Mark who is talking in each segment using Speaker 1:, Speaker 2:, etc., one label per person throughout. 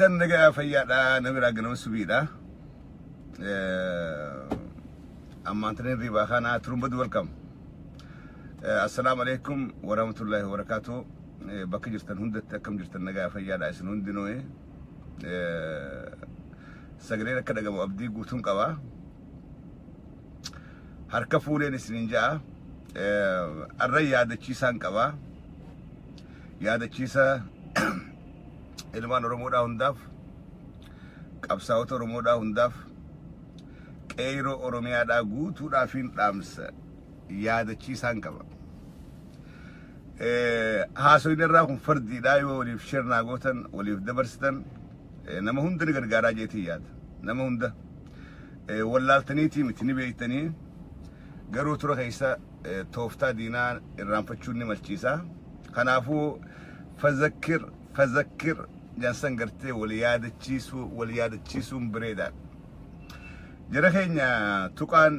Speaker 1: jirtan nagaa fayyaadha namira ganama subiidha ammaantan riba khana turumbad welcome assalamu alaykum wa rahmatullahi wa barakatuh bakka jirtan hunda akkam jirtan nagaa fayyaadha isin hundinoo sagalee akka dhagamu abdii guutuun qaba harka fuuleen isinin jaa arra yaadachiisaan qaba yaadachiisa ilmaan oromoodhaa hundaaf qabsaa'ota oromoodhaa hundaaf qeeroo oromiyaadhaa guutuudhaafiin dhaamsa yaadachiisaan qaba haasoyin irraa kun fardiidhaa yoo waliif shirnaa gootan waliif dabarsitan nama hunda ni gargaaraa jeetii yaada nama hunda wallaaltaniitii miti ni beeytanii garuu tura keessa tooftaa diinaa irraanfachuun ni malchiisa kanaafuu fazakkir jansan gartee wal yaadachiisuun bireedhaan jara keenya tuqaan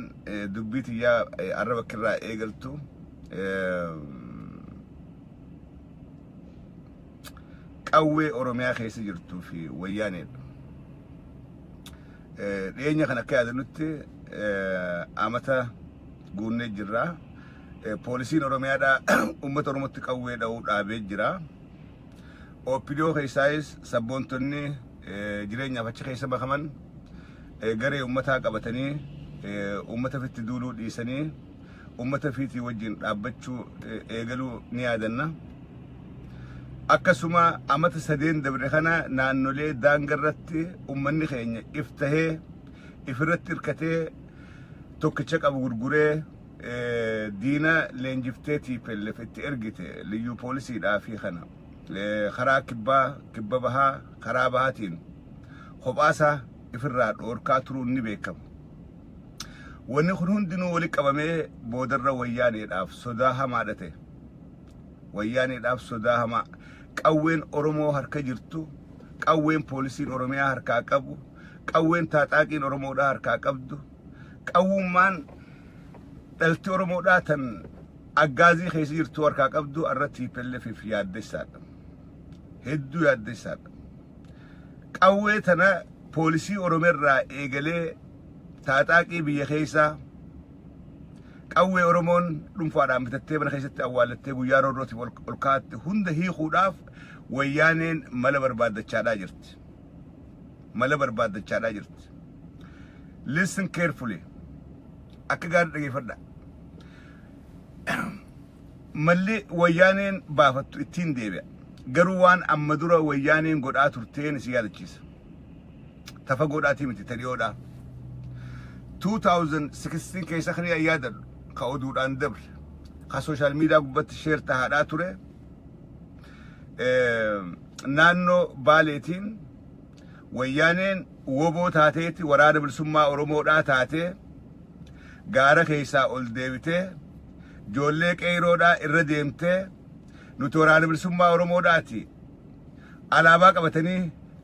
Speaker 1: dubbii tiyyaa arraba kirraa eegaltu qawwee oromiyaa keessa jirtuu fi wayyaaneedha dhiyeenya kan akka yaadannutti amata guunnee jirra poolisiin oromiyaadhaa ummata oromootti qawwee dha'uu dhaabee jira opidoo keessaayis sabboontonni jireenyaaf achi keessa makaman garee ummataa qabatanii ummata fitti duuluu dhiisanii ummata fiitii wajjin dhaabbachuu eegaluu ni yaadanna akkasuma amata sadeen dabre kana naannolee daangarratti ummanni keenya iftahee ifirratti hirkatee tokkicha qabu gurguree diina leenjifteetii pellefitti ergite liyyuu poolisiidhaa fi kana karaa kibba bahaa karaa bahaatiin kophaasaa ifirraa dhoorkaa turuun ni beekama wanni kun hundinuu wali qabamee boodarra wayyaaneedhaaf sodaa hamaadha ta'e wayyaaneedhaaf sodaa hamaa qawween oromoo harka jirtu qawween poolisiin oromiyaa harkaa qabu qawween taaxaaqiin oromoodhaa harkaa qabdu qawwummaan dhalti oromoodhaa tan aggaazii keessa jirtu harkaa qabdu irratti pellefiif yaaddessaadha hedduu yaaddessaadha qawwee tana poolisii oromeerraa eegalee taaxaaqii biyya keessaa qawwee oromoon dhuunfaadhaan bitattee mana keessatti awwaalattee guyyaa roorrootiif ol kaa'atte hunda hiikuudhaaf wayyaaneen mala barbaaddachaadhaa jirti mala barbaaddachaadhaa jirti listen carefully akka gaarii dhageeffadha malli wayyaaneen baafattu ittiin deebi'a garuu waan amma dura wayyaaneen godhaa turteen si yaadachiisa tafa godhaatii miti tariyoodhaa 2016 keessa kan yaadadhu ka oduudhaan dabre ka sooshaal miidiyaa gubbatti sheer tahaadhaa ture naannoo baaleetiin wayyaaneen woboo taateeti waraana bilisummaa oromoodhaa taatee gaara keessaa ol deebitee ijoollee qeeroodhaa irra deemtee nuti waraana bilisummaa oromoodhaati alaabaa qabatanii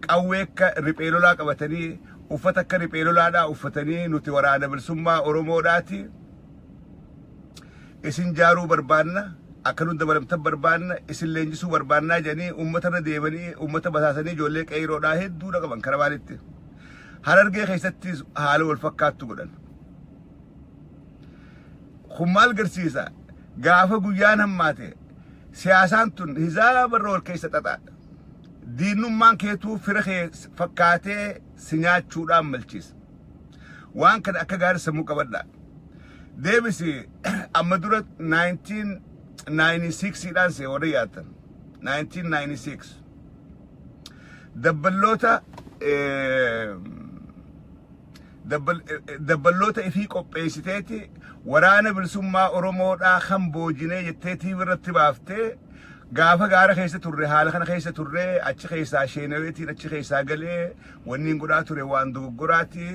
Speaker 1: qawwee akka riphee lolaa qabatanii uffata akka riphee lolaadhaa uffatanii nuti waraana bilisummaa oromoodhaati isin jaaruu barbaanna akka nu dabalamtan barbaanna isin leenjisuu barbaannaa jedhanii uummatarra deemanii uummata basaasanii ijoollee qeeroodhaa hedduudha qaban kara maalitti harargee keessattis haala wal fakkaattu godhan kun maal garsiisa gaafa guyyaan hammaate siyaasaan tun hizaabarra wal keessa xaxaadha diinummaan keetuu fira kee fakkaatee si nyaachuudhaan malchiisa waan kana akka gaarii sammuu qabadhaa deebisi amma dura 1996 dhaan see warra yaatan 1996 dabballoota ifii qopheessiteeti waraana bilisummaa oromoodhaa kan boojinee jetteetii irratti baaftee gaafa gaara keessa turre haala kana keessa turre achi keessaa sheenaweetiin achi keessaa galee wanniin godhaa ture waan dogoggoraati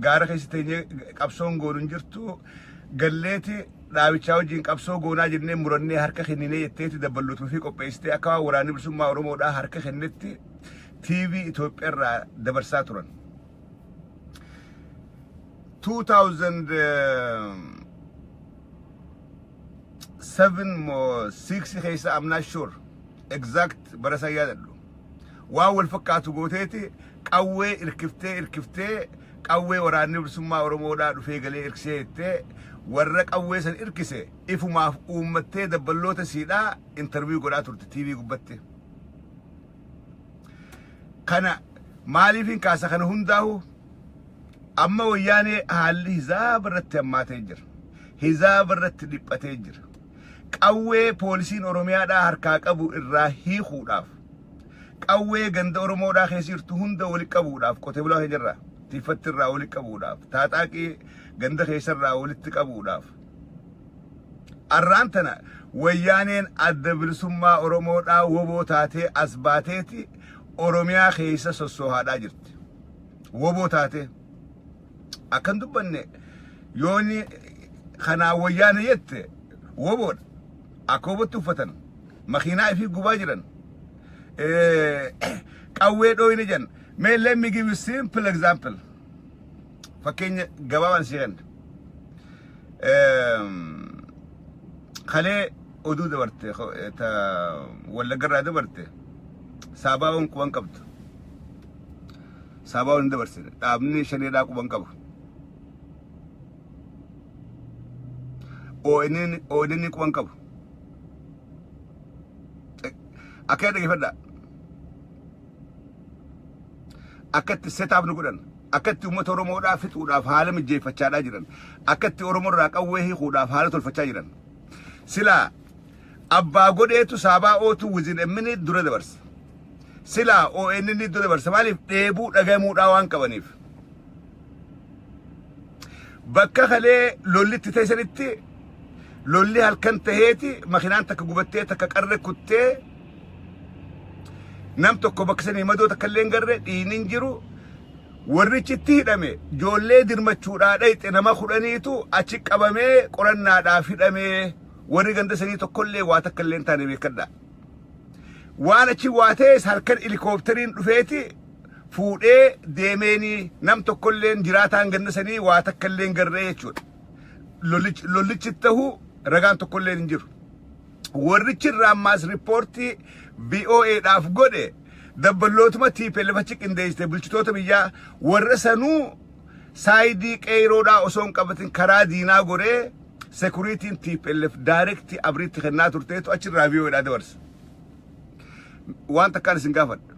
Speaker 1: gaara keessa teenyee qabsoon goonuun jirtu galleeti dhaabichaa wajjin qabsoo goonaa jennee murannee harka kenninee jetteeti dabballoota fi qopheessitee akka waraanni bilisummaa oromoodhaa harka kennetti TV Itoophiyaarraa dabarsaa turan 2007 or 6 keessa I'm not sure exact barasa yaadadhu واول فكاتو قوتيتي قوي إركفتي قوي وراني برسمة ورمودا رفيقلي إركسيتي ورق قوي سن إركسي إفو ما أمتي دبلوتا سيدا انترفيو قراتو تيفي قبتي كان مالي فين كاسا كان هنداهو أما وياني هالي هزاب الرت أما تيجر هزاب الرت ديبا تيجر قوي بوليسين أوروميا دا هركاك أبو إراهي خوداف قوي غند أورومو دا خيسير تهند ولك أبو داف كتب له هجرة تفتر را ولك أبو داف تاتاكي غند خيسر را ولك أبو داف أرانتنا ويانين أدبل سما أورومو دا وبو تاتي أسباتيتي أوروميا خيسا سوسوها دا جرت وبو تاتي أكن دبني يوني خنا وياني يت وبود أكوبتو فتن مخينا في قباجرا قوي دويني جن may let me give you simple example فكين قبابان سيغن خلي أدو دورتي ولا قرى دورتي ساباون كوان قبط ساباون دورتي أبني شنيدا كوان قبط او إنني كوان قبط أكيد كيف أكدت سيتاب نقولن أكدت أمة أورومو دا فتودا فعالم الجي فتشادا جيران أكدت أورومو راك أوهي خودا فعالة الفتشا جيران سلا أبا قديتو سابا أوتو وزين أمني دورة دبرس سلا أو إنني دورة دبرس ماليف ديبو لغيمو داوان كبانيف بكا خلي لولي تتيسانيتي لولي هالكن تهيتي مخينان تكا قبتي تكا قرر كتي نم tokko baksanii madoo takkalleen garre dhiinin jiru warrichitti hidhame joollee dirmachuudhaa dhayxe nama kudhaniitu achi qabamee qorannaadhaaf hidhame warri ganda sanii tokkollee waa takkalleen taane beekadha waan achi waatees halkan helikooppteriin dhufeeti fuudhee deemeenii nam tokkolleen jiraataan ganda sanii waa takkalleen garree jechuudha lollichi ta'uu ragaan tokkolleen hin jiru warrichi raammaas riippoortii BOA dhaaf godhe dabballootuma TPLF qindeessite bulchitoota biyyaa warra sanuu saayidii qeeroodhaa osoo hin qabatin karaa diinaa goree security'n TPLF direct abriitti kennaa turteetu achirraa BOAdhaa dabarsa waan takkaan isin gaafadha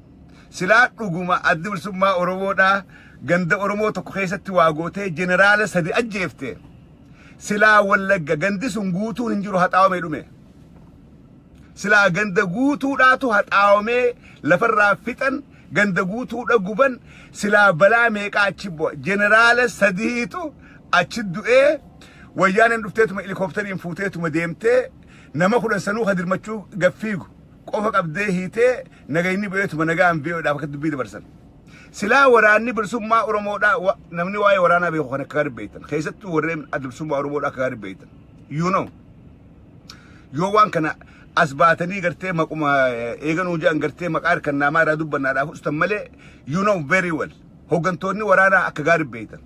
Speaker 1: silaa dhuguma addi bilisummaa Oromoodhaa ganda Oromoo tokko keessatti waa gootee jeneraala sadi ajjeefte silaa Wallagga gandi sun guutuun hin jiru haxaawamee dhume sila ganda guutuudhaatu haxaawamee lafarraa fixan ganda guutuudha guban sila balaa meeqa achi bu'a jeneraala sadiitu achi du'ee wayyaanen dhufteetuma helikooppteriin fuuteetuma deemtee nama kudhan sanuu hadirmachuu gaffiigu qofa qabdee hiitee nagayni bu'eetuma nagaan BOAdhaaf akka dubbii dabarsan sila waraanni bilisummaa Oromoodhaa namni waa'ee waraanaa beeku kan akka gaarii beektan keessattuu warreen adda bilisummaa Oromoodhaa akka gaarii beektan yoo waan kana asbaatanii gartee maquma eeganuu jaan gartee maqaar kan namaa irraa dubbannaadhaaf ustan malee you know very well hoggantoonni waraanaa akka gaarii beektan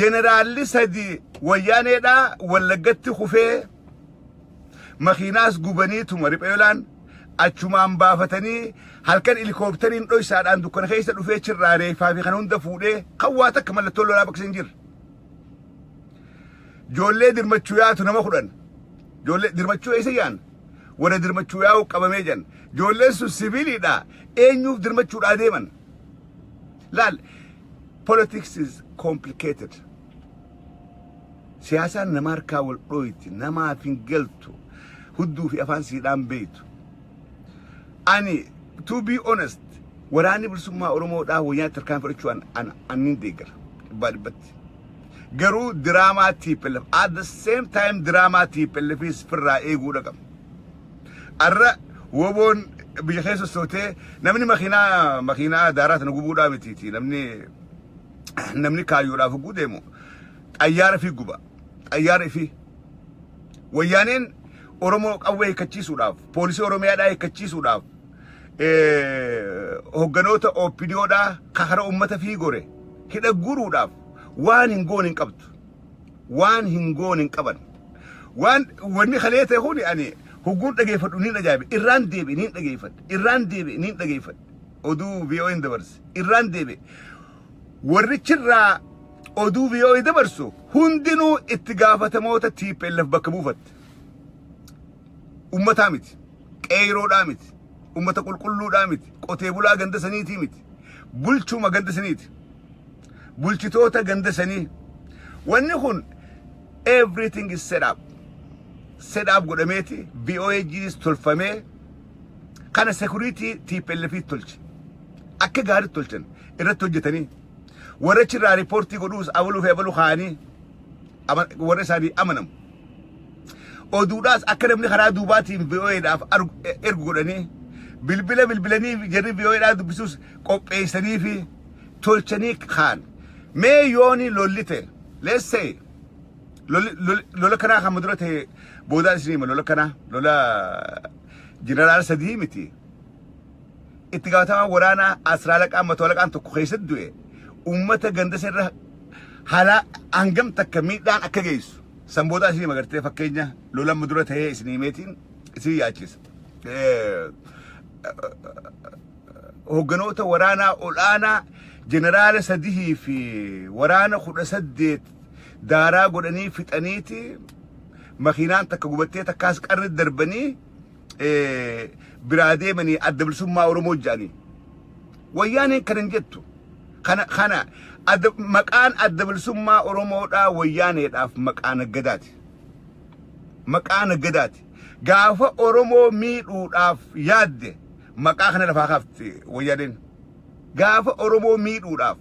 Speaker 1: jeneraalli sadi wayyaaneedhaa Wallaggatti kufee makiinaas gubaniituma ripheelaan achumaan baafatanii halkan helikooppteriin dhoysaadhaan dukkana keessa dhufee chirraa reeffaa fi kan hunda fuudhee kan waa takka mallattoo lolaa bakka hin jirre joollee dirmachuu yaatu nama kudhan joollee dirmachuu eessa yaan warra dirmachuu yaa'u qabamee jan joolleen sun siviiliidha eenyuuf dirmachuudhaa deeman laal politics is complicated siyaasaan nama harkaa wal dhoyti namaaf hin galtu hudduu fi afaan siidhaan beeytu ani to be honest waraanni bilisummaa Oromoodhaa wayyaa tarkaan fudhachuudhaan annin deeggara dhibbatti garuu diraamaa TPLF at the same time diraamaa TPLFis firraa eeguudha qaba arra woboon biyya keessa sootee namni makiinaa daaraata na gubuudhaa mitiiti namni kaayyoodhaaf guu deemu xayyaara fi guba xayyaara fi wayyaaneen Oromoo qawwee hiikkachiisuudhaaf poolisii Oromiyaadhaa hiikkachiisuudhaaf hogganoota OPDOdhaa kakara ummata fi gore hidha guruudhaaf waan hin goon hin qabdu waan hin goon hin qaban waan wanni kalee ta'e huni ani hogguun dhageeffadhu niin ajaa'ibe irraan deebi niin dhageeffadhu irraan deebi niin dhageeffadhu oduu VOA'n dabarse irraan deebe warrichirraa oduu VOA dabarsu hundinuu itti gaafatamoota TPLF bakka buufatte ummataa miti qeeroodhaa miti ummata qulqulluudhaa miti qotee bulaa ganda saniitii miti bulchuma ganda saniiti bulchitoota ganda sanii wanni kun everything is set up godhameeti VOA jiis tolfamee kana security TPLF tolche akka gaarii tolchan irratti hojjetanii warra chirraa riipoortii godhuus abaluu fi abaluu kaanii warra isaanii amanamu oduudhaas akka namni karaa duubaatiin VOA'dhaaf ergu godhanii bilbilanii jarri VOA'dhaa dubbisuus qopheessanii fi tolchanii kaan mee yooni lollite let's say lola kanaa kan mudura ta'e boodaa isinii lola kanaa lola jeneraal sadii miti itti gaafatamaa waraanaa asraalaqaan matolaqaan tokko keessatti du'e ummata ganda sirra hala hangam takka miidhaan akka geessu sanboodaa isinii magartee fakkeenya lola mudura ta'ee isinii meetiin isinii yaachisa hogganoota waraanaa olaanaa jeneraala sadii fi waraana 18 daaraa godhanii fixaniiti makiinaan takka gubattee takkaas qarri darbanii biraa deemanii adda bilisummaa Oromoo jedhanii wayyaaneen kan jettu kana maqaan adda bilisummaa Oromoodhaa wayyaaneedhaaf maqaan naggadaati gaafa Oromoo miidhuudhaaf yaadde maqaa kana lafaa kaafte wayyaaneen gaafa Oromoo miidhuudhaaf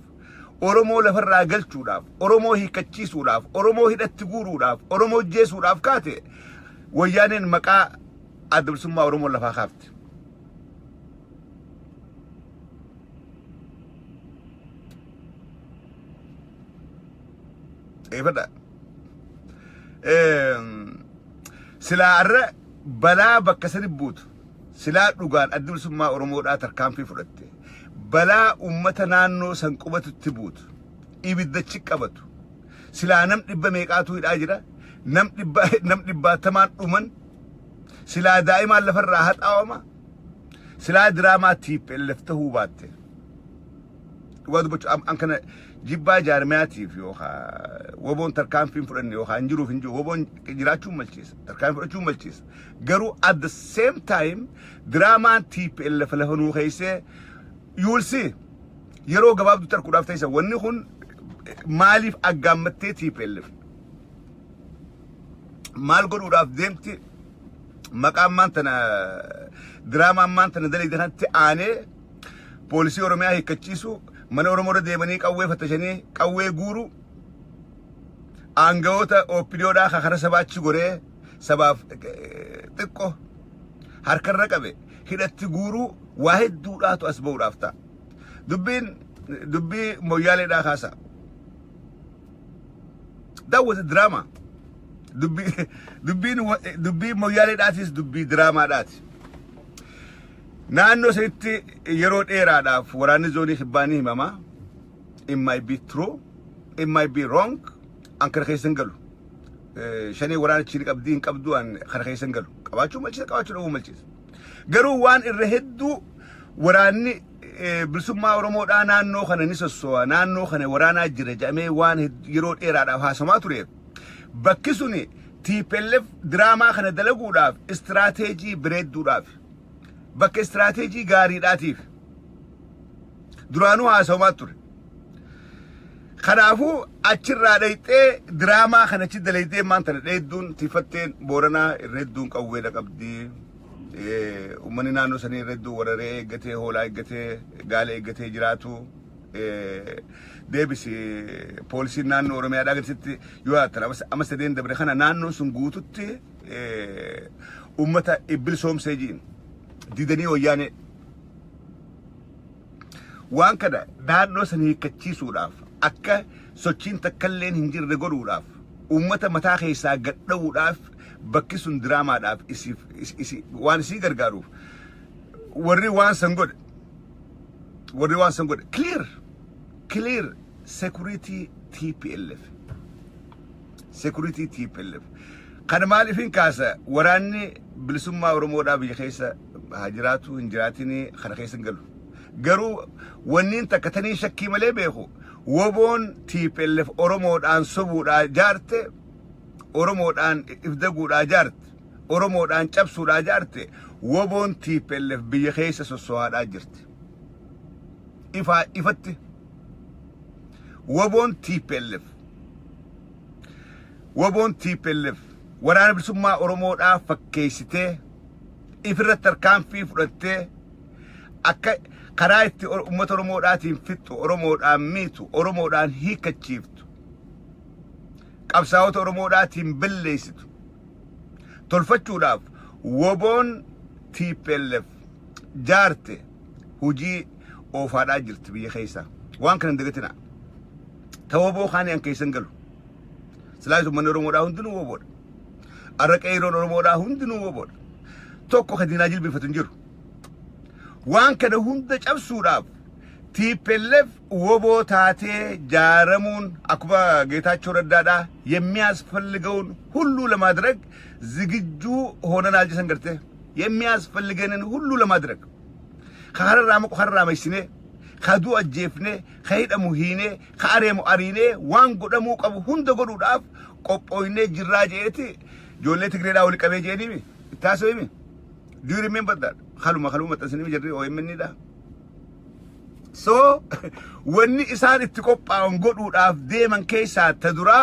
Speaker 1: Oromoo lafarraa galchuudhaaf Oromoo hiikachiisuudhaaf Oromoo hidhatti guuruudhaaf Oromoo jeesuudhaaf kaate wayyaaneen maqaa adda bilisummaa Oromoo lafaa kaafte eefadha silaa arra balaa bakka sani buutu silaa dhugaan adda bilisummaa Oromoodhaa tarkaanfii fudhatte balaa ummata naannoo san qubatutti buutu ibiddachi qabatu silaa nam dhibba meeqaatu hidhaa jira nam dhibbaatamaan dhuman silaa daa'imaan lafarraa haxaawama silaa diraamaa TPLF ta'uu baatte dhugaa dubbachuu an kana jibbaa jaarmiyaatiif yookaan woboon tarkaanfiin fudhanne yookaan jiruuf hin jiru woboon jiraachuun malchiisa tarkaanfii fudhachuun malchiisa garuu at the same time diraamaan TPLF lafa nuu keessee you will see yeroo gabaabduu tarkuudhaaf ta'isa wanni kun maaliif aggaammattee TPLF maal godhuudhaaf deemti maqaan maantana diraamaan maantana daleedanatti aanee poolisii Oromiyaa hiikkachiisu mana Oromoo deemanii qawwee fattashanii qawwee guuru aangawoota OPDOdhaa kakara sabaachi goree sabaaf xiqqoo harkarra qabe hidhatti guuru waa hedduudhaatu as ba'uudhaaf ta'a dubbii moyyaaleedhaa kaasa that was a drama dubbii moyyaaleedhaatis dubbii diraamaadhaati naannoo sanitti yeroo dheeraadhaaf waraanni zoonii kibbaanii himamaa it might be true it might be wrong an kana keessan galu shanii waraanichi qabdii hin qabdu an kana keessan galu qabaachuu dhabuu malchiisa garuu waan irra hedduu waraanni bilisummaa Oromoodhaa naannoo kana ni sosso'a naannoo kana waraanaa jira jedhamee waan yeroo dheeraadhaaf haasamaa tureef bakki suni TPLF diraamaa kana dalaguudhaaf istiraateejii bireedduudhaaf bakka istiraateejii gaariidhaatiif duraanuu haasawamaa ture kanaafuu achirraa dhayxee diraamaa kanachi dalaydee maantana dheedduun tiifatteen Booranaa irra hedduun qawweedha qabdii uummanni naannoo sanii irra hedduu wararee eeggatee hoolaa eeggatee gaala eeggatee jiraatu deebisi poolisiin naannoo Oromiyaadhaa gaditti yoo haatan amma sadeen dabre kana naannoo sun guututti uummata ibbilisoomsee jiin didanii wayyaanee waan kana naannoo san hiikkachiisuudhaaf akka sochiin takkalleen hin jirre godhuudhaaf uummata mataa keessaa gadha'uudhaaf bakki sun diraamaadhaaf waan isii gargaaruuf warri waan san godhe clear security TPLF kan maaliifin kaasa waraanni bilisummaa Oromoodhaa biyya keessa haa jiraatu hin jiraatin kana keessa galu garuu wanniin takka tanii shakkii malee beeku woboon TPLF Oromoodhaan sobuudhaa jaarte Oromoodhaan ifdaguudhaa jaarte Oromoodhaan cabsuudhaa jaarte woboon TPLF biyya keessa sosso'aadhaa jirti ifatti woboon TPLF waraana bilisummaa Oromoodhaa fakkeessitee ifirratti tarkaanfii fudhattee akka karaa itti uummata Oromoodhaatiin fixxu Oromoodhaan miitu Oromoodhaan hiikachiiftu qabsaa'ota Oromoodhaatiin balleessitu tolfachuudhaaf woboon TPLF jaarte hujii oofaadhaa jirti biyya keessa waan kana dagatina ta woboo kaanii an keessan galu silaayitu manni Oromoodhaa hundinuu woboodha arraqeeroon Oromoodhaa hundinuu woboodha tokko kadinaa jilbifatu hin jiru waan kana hunda cabsuudhaaf TPLF woboo taatee jaaramuun akkuma ጌታቸው ረዳዳ የሚያስፈልገውን ሁሉ ለማድረግ ዝግጁ ሆነናል ጀሰንገርቴ የሚያስፈልገንን ሁሉ ለማድረግ ከሐረራ መይስኔ ከዱ አጀፍኔ ከይደሙ ሂኔ ከአሬሙ አሪኔ ዋን ጎደሙ ቀቡ ሁንደ ጎዱዳፍ ቆጶይኔ ጅራጄቲ ጆሌ ትግሬዳ ወልቀቤ ጄዲሚ ታሰይሚ do you remember that khaluma tasnimi jirri o yemnida so wanni isaan itti qophaa'an godhuudhaaf deeman keessaa tadura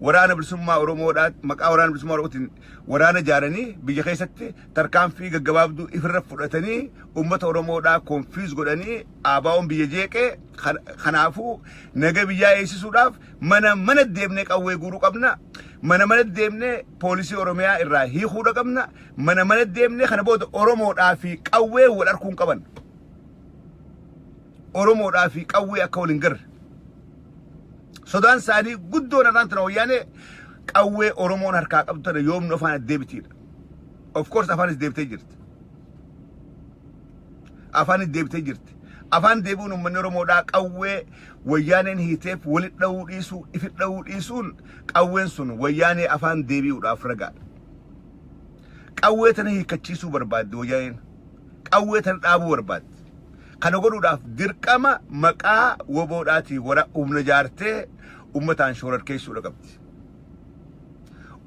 Speaker 1: waraana bilisummaa Oromoodhaa maqaa waraana bilisummaa Oromootiin waraana jaaranii biyya keessatti tarkaanfii gaggabaabduu ifirra fudhatanii uummata Oromoodhaa confuse godhanii aabaa'oon biyya jeeqee kanaafuu naga biyyaa eegsisuudhaaf mana deemnee qawwee guuruu qabna mana deemnee poolisii Oromiyaa irraa hiikuu qabna mana deemnee kana booda Oromoodhaa fi qawwee wal arkuun qaban Oromoodhaa fi qawwee akka waliin garre sodaan isaanii guddoon irraan tana wayyaanee qawwee Oromoon harkaa qabdu tana yoomnu afaan deebitiidha of course afaan deebitee jirti afaan deebi'uun uummanni Oromoodhaa qawwee wayyaaneen hiiteef walit dha'uu dhiisuu ifit dha'uu dhiisuun qawween sun wayyaanee afaan deebi'uudhaaf ragaadha qawwee tana hiikachiisuu barbaadde wayyaaneen qawwee tana dhaabuu barbaadde kana godhuudhaaf dirqama maqaa woboodhaatii wara humna jaartee ummataan shororkeessuudha qabdi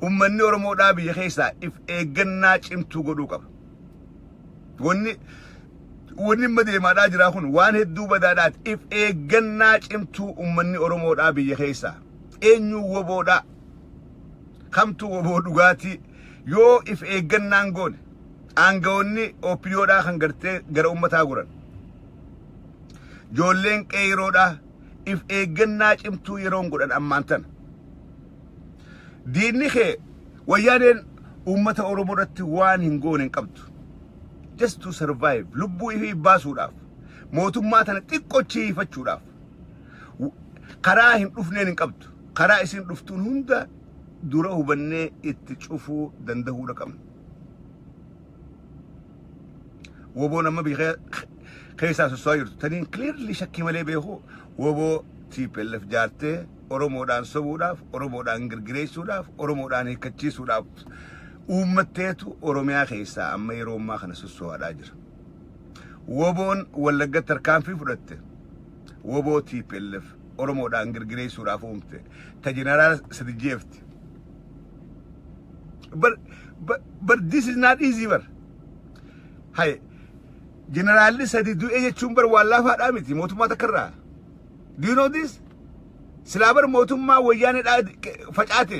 Speaker 1: ummanni Oromoodhaa biyya keessaa if eeggannaa cimtuu godhuu qaba wanni madeemaadhaa jira kun waan hedduu badaadhaati if eeggannaa cimtuu ummanni Oromoodhaa biyya keessaa eenyu woboodhaa kamtu woboo dhugaatii yoo if eeggannaan goone aangawoonni opiniyoodhaa kan gartee gara ummataa guran joolleen qeeroodhaa if eeggannaa cimtuu yeroon godhan ammaan tana diinni kee wayyaaneen ummata Oromoodhaatti waan hin goone hin qabdu just to survive lubbuu ifii baasuudhaaf mootummaa tana xiqqochiifachuudhaaf karaa hin dhufneen hin qabdu karaa isin dhuftuun hunda dura hubannee itti cufuu dandahuudha qabna woboon amma biyya keessaa sosso'aa jirtu taniin clearly shakkii malee beeku woboo TPLF jaartee Oromoodhaan sobuudhaaf Oromoodhaan girgireessuudhaaf Oromoodhaan hiikachiisuudhaaf uummatteetu Oromiyaa keessaa amma yeroo ammaa kana sosso'aadhaa jira woboon Wallagga tarkaanfii fudhatte woboo TPLF Oromoodhaan girgireessuudhaaf uumte ta jeneraal sadi jeefti but this is not easy hay generaalli sadi du'e jechuun bar waan laafaadhaa miti mootummaa takkarraa do you know this silaa bar mootummaa wayyaaneedhaa facaate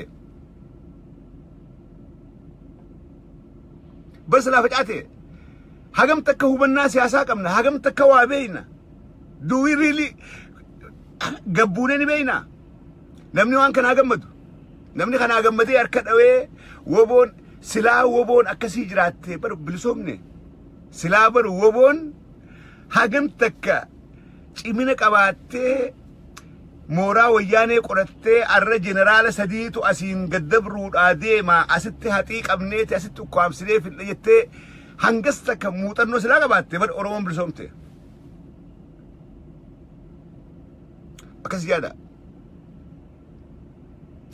Speaker 1: bar silaa facaate hagam takka hubannaa siyaasaa qabna hagam takka waa beeyna do we really gabbuunee ni beeyna namni waan kanaa gammadu namni kanaa gammadee harka dhawee woboon silaa woboon akkasii jiraatte bar bilisoomne silaa bar woboon hagam takka cimina qabaattee mooraa wayyaanee qorattee arra jeneraala sadiitu asiin gaddabruudhaa deemaa asitti haxii qabneeti asitti ukkaamsinee fidhe jettee hangas takka muuxannoo silaa qabaatte bar Oromoon bilisoomte akkas yaada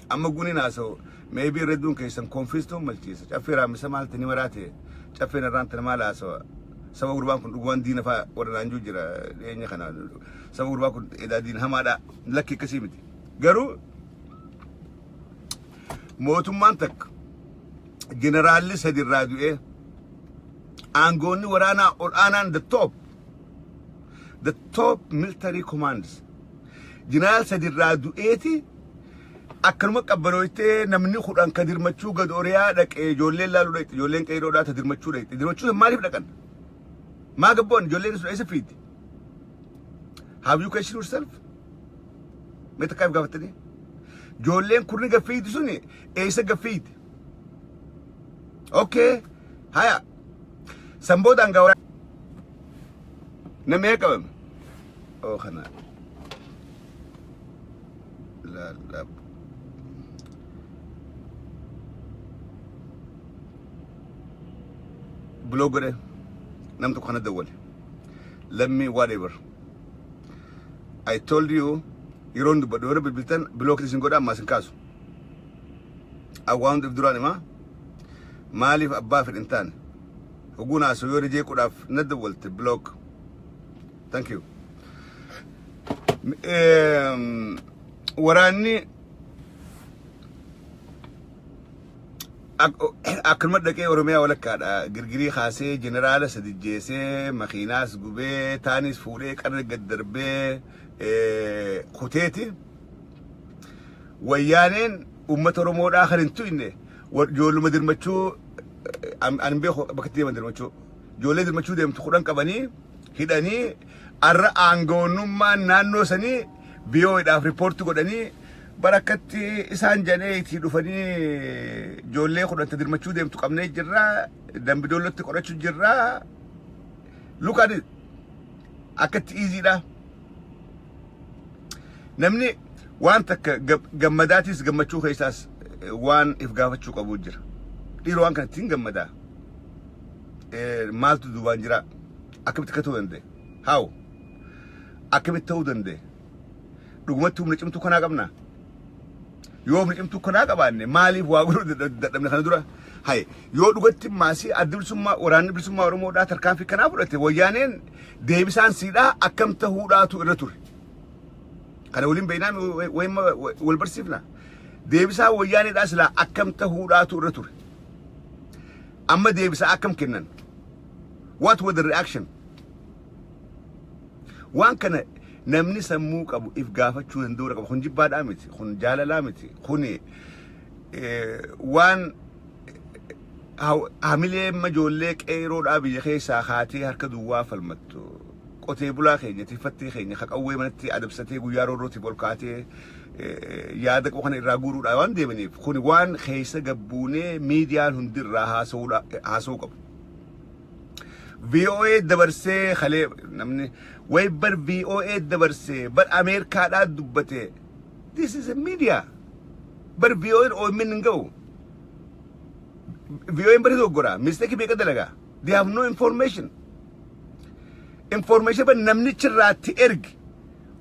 Speaker 1: amma guniin haasa'u maybe redduun keessan konfiistuun malchiisa caffee raamisa maalti ni maraate caffeen irraan tana maal haasawa saba gurbaan kun dhugumaan diina faa warra naanjuu jira dhiyeenya kana saba gurbaa kun edaa diina hamaadha lakki akkasii miti garuu mootummaan takka generaalli sadi irraa du'ee aangoonni waraanaa ol aanaan the top military commanders jeneraal sadi irraa du'eeti akkanuma qabbanooytee namni kudhan ka dirmachuu gad oriyaa dhaqee ijoolleen laaluu dhaqxe ijoolleen qeeroodhaa ta dirmachuu dhaqxe dirmachuu maaliif dhaqan maa gabboon ijoolleen sun eessa fiiti have you questioned yourself mee takkaaf gaafattanii ijoolleen kurni gaffiiti suni eessa gaffiiti okay haya samboodaan gaawara namee qabame oo kana la blogger nam to kana dawal let me whatever I told you you're on the border biltan block this ngoda masin kasu I want if durani ma malif abba fi intan huguna so yori je kudaf nadawalt block thank you warani akmal dake oromiya wala kada girgiri khase general sadijese makhinas gube tanis fure qarre gaddarbe khuteti wayanen ummat oromo da kharintu inne jolu madirmachu an be bakati madirmachu jole dirmachu dem tuqudan qabani hidani arra angonumma nanno sani biyo da report godani barakatti isaan janeeti dhufanii ijoollee kudhan dirmachuu deemtu qabnee jirra dambidoollatti qorachuu jirra look at it akkatti easy dha namni waan takka gammadaatis gammachuu keessaas waan if gaafachuu qabu jira dhiiroo waan kanatti hin gammadaa maaltu duubaan jira akkamitti akka ta'uu danda'e how akkamitti ta'uu danda'e dhugumatti humna cimtuu kanaa qabnaa yoo cimtuu kanaa qabaanne maaliif waa godhuu dadhabne kana dura hay yoo dhugatti maasii adda bilisummaa waraanni bilisummaa oromoodhaa tarkaanfii kanaa fudhate wayyaaneen deebisaan siidhaa akkam ta'uudhaatu irra ture kana waliin beeynaan wal barsiifna deebisaa wayyaaneedhaa silaa akkam ta'uudhaatu irra ture amma deebisaa akkam kennan what was the reaction waan kana namni sammuu qabu if gaafachuu danda'u qaba kun jibbaadhaa miti kun jaalalaa miti kun waan hamilee majoollee qeeroodhaa biyya keessaa haatee harka duwwaa falmattu qotee bulaa keenya tiffattee keenya haqawwee manatti adabsatee guyyaa roorrootiif ol kaatee yaada qabu kana irraa guuruudhaa waan deemaniif kun waan keessa gabbuunee miidiyaan hundirraa haasa'uu qabu. VOA dabarsee khalee namni way bar VOA dabarsee bar America da dubbate this is a media bar VOA o min ngaw VOA bar dogora mistake be kadalaga they have no information bar namni chirratti erg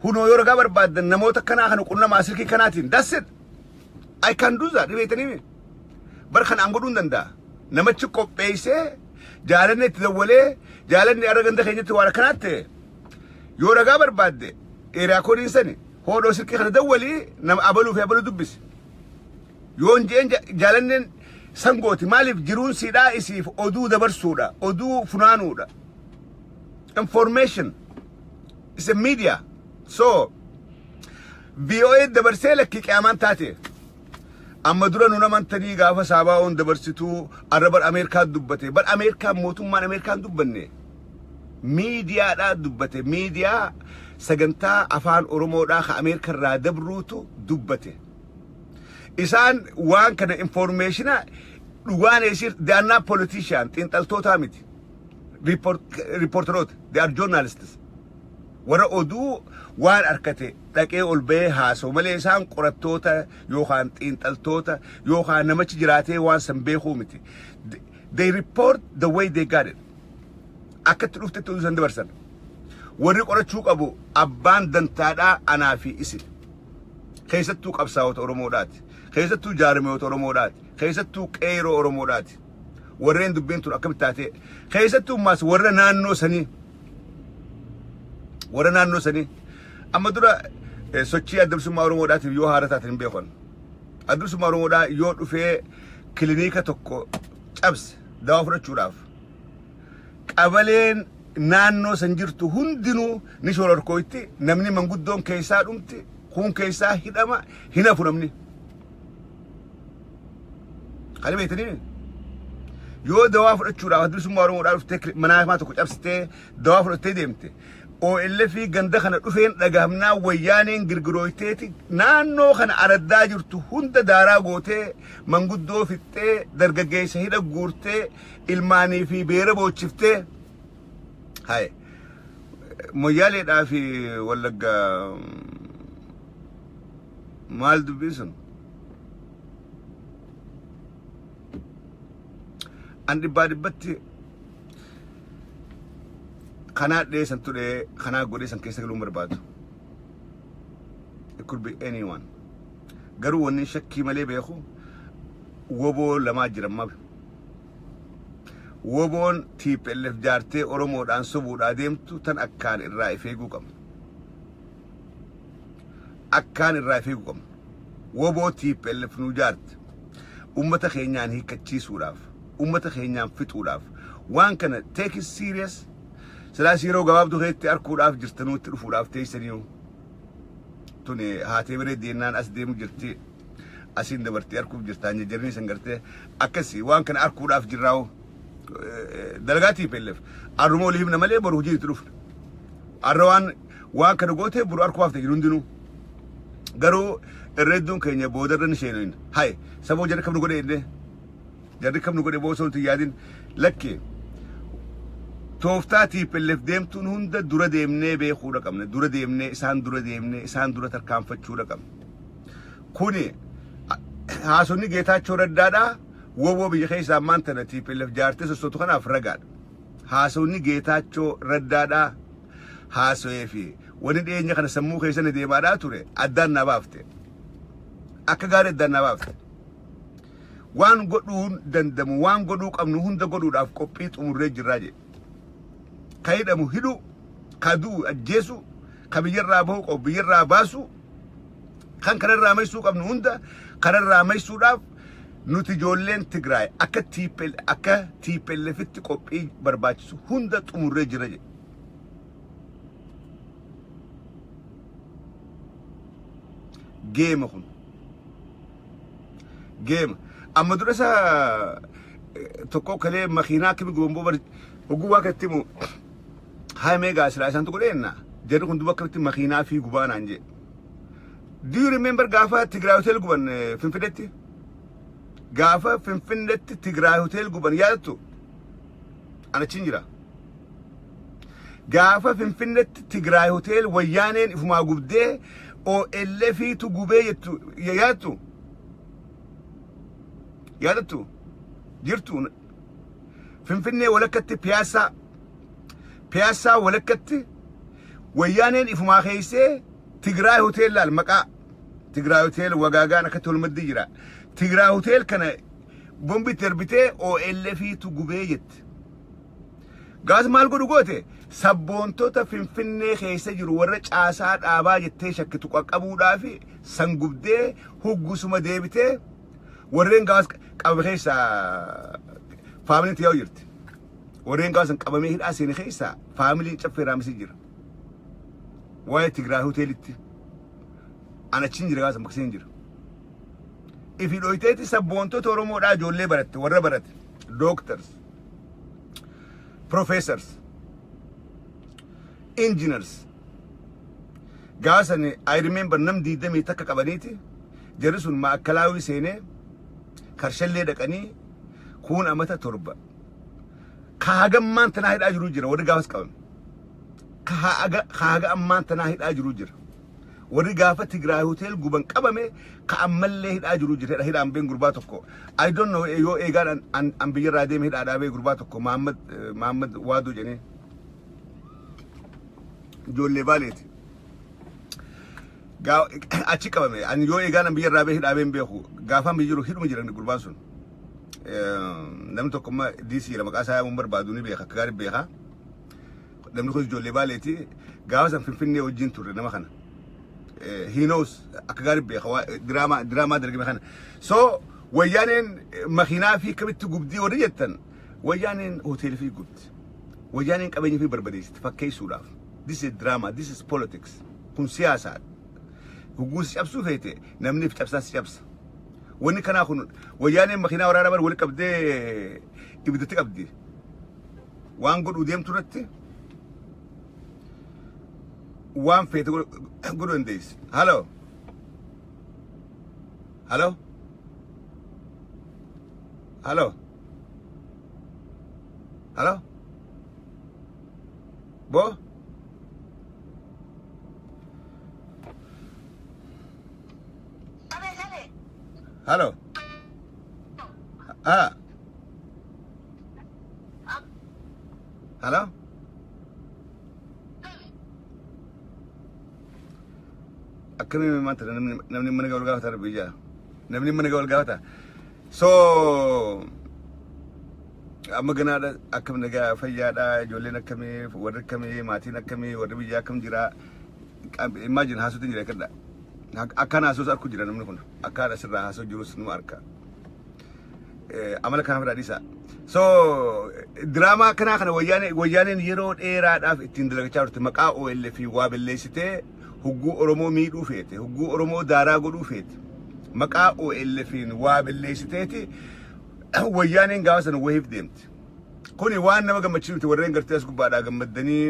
Speaker 1: huno yorga barbad namota kana kan qunna masirki kanatin that's it I can do that dibeetani bar kan angodun danda namachi qopheeyse jaalanne tidawale jaalanne araganda keenyatti wara kanatte yoo ragaa barbaadde eeriyaa koodiin sani hoodoo sirkii kana dawwali nama abaluu fi abaluu dubbis yoo njeen jaalanneen sangooti maaliif jiruun siidhaa isiif oduu dabarsuudha oduu funaanuudha information is a media so VOA dabarsee lakki qiyaamaan taate amma dura nu namantanii gaafa saabaa'oon dabarsituu arrabar Ameerikaa dubbate bar Ameerikaa mootummaan Ameerikaan dubbanne miidiyaadhaa dubbate miidiyaa sagantaa afaan oromoodhaa ka Ameerikaa irraa dabruutu dubbate isaan waan kana informationa dhugaan eesir they are not politicians xiinxaltoota miti reporteroota they are journalists warra oduu waan arkate dhaqee ol ba'ee haasoo malee isaan qorattoota yookaan xiinxaltoota yookaan namachi jiraatee waan san beekuu miti they report the way they got it akkatti dhuftetti oduu san dabarsan warri qorachuu qabu abbaan dantaadhaa anaa fi isin keessattuu qabsaa'ota oromoodhaati keessattuu jaarmiyoota oromoodhaati keessattuu qeeroo oromoodhaati warreen dubbiin tun akkamitti taate keessattuu maas warra naannoo sanii amma dura sochii adamsummaa Oromoodhaatiif yoo haara taatan hin beekan adamsummaa Oromoodhaa yoo dhufee kilinika tokko cabse dawaa fudhachuudhaaf qabaleen naannoo san jirtu hundinuu ni shororkootti namni manguddoon keessaa dhumti kun keessaa hidhama hin hafu namni Kali beetanii yoo dawaa fudhachuudhaaf adamsummaa Oromoodhaa dhuftee manaamaa tokko cabsitee dawaa fudhattee deemte OLF ganda kana dhufeen dhagahamnaa wayyaaneen girgirooyteeti naannoo kana araddaa jirtu hunda daaraa gootee manguddoo fixxee dargaggeessa hidha guurtee ilmaanii fi beera boochiftee hay moyyaaleedhaa fi wallagga maal dubbii sun an dhibbatti kanaa dheessan ture kanaa godheessan keessa galuun barbaadu. It could be anyone. Garuu wanni shakkii malee beeku woboo lamaa jiran mabe. Woboon TPLF jaartee Oromoodhaan sobuudhaa deemtu tan akkaan irraa ifeeguu qabna. Akkaan irraa ifeeguu qabna. Woboo TPLF nu jaarte ummata keenyaan hiikkachiisuudhaaf ummata keenyaan fixuudhaaf waan kana take it serious. Silaasi yeroo gabaabduu keessatti arkuudhaaf jirtanuutti dhufuudhaaf teessaniiru. Tuni haatee biree deennaan as deemu jirti asiin dabartee arkuuf jirtaan jajjaranii san gartee akkasii waan kana arkuudhaaf jirraawu dalagaa TPLF arrumoo liifna malee boru hojii itti dhufna. Arra waan kana gootee boru arkuudhaaf ta'e hundinuu garuu irreedduun keenya boodarra ni sheenuun hay saboo jarri kam nu godhe illee jarri kam nu godhe boosootu yaadin lakkee. Tooftaa TPLF deemtuun hunda dura deemnee beekuudha qabna. Dura deemnee isaan dura tarkaanfachuudha qabna. Kuni haasonni Geetaachoo Raddaadhaa woboo biyya keessaa ammaan tana TPLF jaartee sossootu kanaaf ragaadha. Haasonni Geetaachoo Raddaadhaa haasawee fi wani dhiyeenya kana sammuu keessan deemaadhaa ture addaan na baafte. Akka gaarii addaan na baafte. Waan godhuun dandamu waan godhuu qabnu hunda godhuudhaaf qophii xumurree jirraa jedhe. Kayidhamu hidhu kaduu ajjeesu kabiyyarraa bahu qof biyyarraa baasu kan kanarraa maysuu qabnu hunda kanarraa maysuudhaaf nuti ijoolleen Tigraay akka TPLFitti qophii barbaachisu hunda xumurree jira jedhe. Geema kun geema amma dura isaa tokko kalee makiinaa kimi gomboo bar oguu waa kattimu Hai mega sila isan tukul enna. Jadi kun dubak kerti makhina fi guban anje. Do you remember Gafa Tigray Hotel guban Finfinnetti? Gafa Finfinnetti Tigray Hotel guban yaadatu? Ana chinjira. Gafa Finfinnetti Tigray Hotel wayyaaneen ifuma gubdee OLF tu gubee yettu yaadatu? Yaadatu? Jirtu Finfinnee walakkatti Piazza walakkatti wayyaaneen ifuma keeysee Tigray Hotel laal maqaa Tigray Hotel wagaagaan akka tolmaddi jira. Tigray Hotel kana bombi terbitee OLF tu gubee jetti. Gaas maal godhu goote sabboontota Finfinnee keessa jiru warra caasaa dhaabaa jettee shakkitu qaqqabuudhaaf san gubdee huggusuma deebitee warreen gaas qabame keessa faamiliitti yaa'u jirti. Warreen gaasan qabamee hidhaa seeni keessa faamiliin caffeeraamisi jira. Waa'ee Tigray Hotelitti ana chin jira gaasan makseen jira. Ifi dhoyteeti sabboontota Oromoodhaa ijoollee baratte warra baratte doctors, professors, engineers. Gaasan I remember nam diidamii takka qabaniiti jarri sun maakalaawii seenee karshallee dhaqanii kun amata torba. Kaaga ammaan tanaa hidhaa jiruu jira warri gaafas qaban. Kaaga ammaan tanaa hidhaa jiruu jira. Warri gaafa Tigray Hotel guban qabame ka ammallee hidhaa jiruu jira hidhaan been gurbaa tokko. I don't know yoo eegaan an biyyarraa deeme hidhaa dhaabee gurbaa tokko Mahammad Waaduu jedhanii. Ijoollee baaleeti. Achi qabame an yoo eegaan an biyyarraa bee hidhaa been beeku gaafaan biyyiru hidhuma jiran gurbaan sun. namni tokko amma DC lama qaasaa mun barbaadu ni beeka akka gaarii beeka namni kun ijoollee baaleeti gaafa san finfinnee wajjin turre nama kana he knows akka gaarii beeka diraamaa dargame kana so wayyaaneen makiinaa fi kamitti gubdii warri jettan wayyaaneen hoteelii fi gubdi wayyaaneen qabeenya fi barbadeessiti fakkeessuudhaaf this is drama this is politics kun siyaasaa huguus cabsuu feete namni fi cabsaa si cabsa wani kana kun wayyaaneen makiinaa waraanaa bar wali qabdee ibidatti qabdi waan godhu deemtu irratti waan feete godhu dandeessi halo halo halo halo bo halo halo akkami maanta namni mana gawal gaafata rabbiyaa namni mana gawal gaafata so amma ganaadha akkam nagaa fayyaadha ijoolleen akkamii warri akkamii maatiin akkamii warri biyyaa akkam jira imagine haasuutiin jira kadda akkana haasuus arku jira namni kun akkana sirraa haasoo jirus nu arka amala kana fadhiisa so drama kana wayyaaneen yeroo dheeraadhaaf ittiin dalagachaa turte maqaa OLF waa balleessitee hugguu Oromoo miidhuu feete hugguu Oromoo daaraa godhuu feete maqaa OLF waa balleessiteeti wayyaaneen gaafa sana wahiif deemti kuni waan nama gammachiifte warreen gartee as gubbaadhaa gammaddanii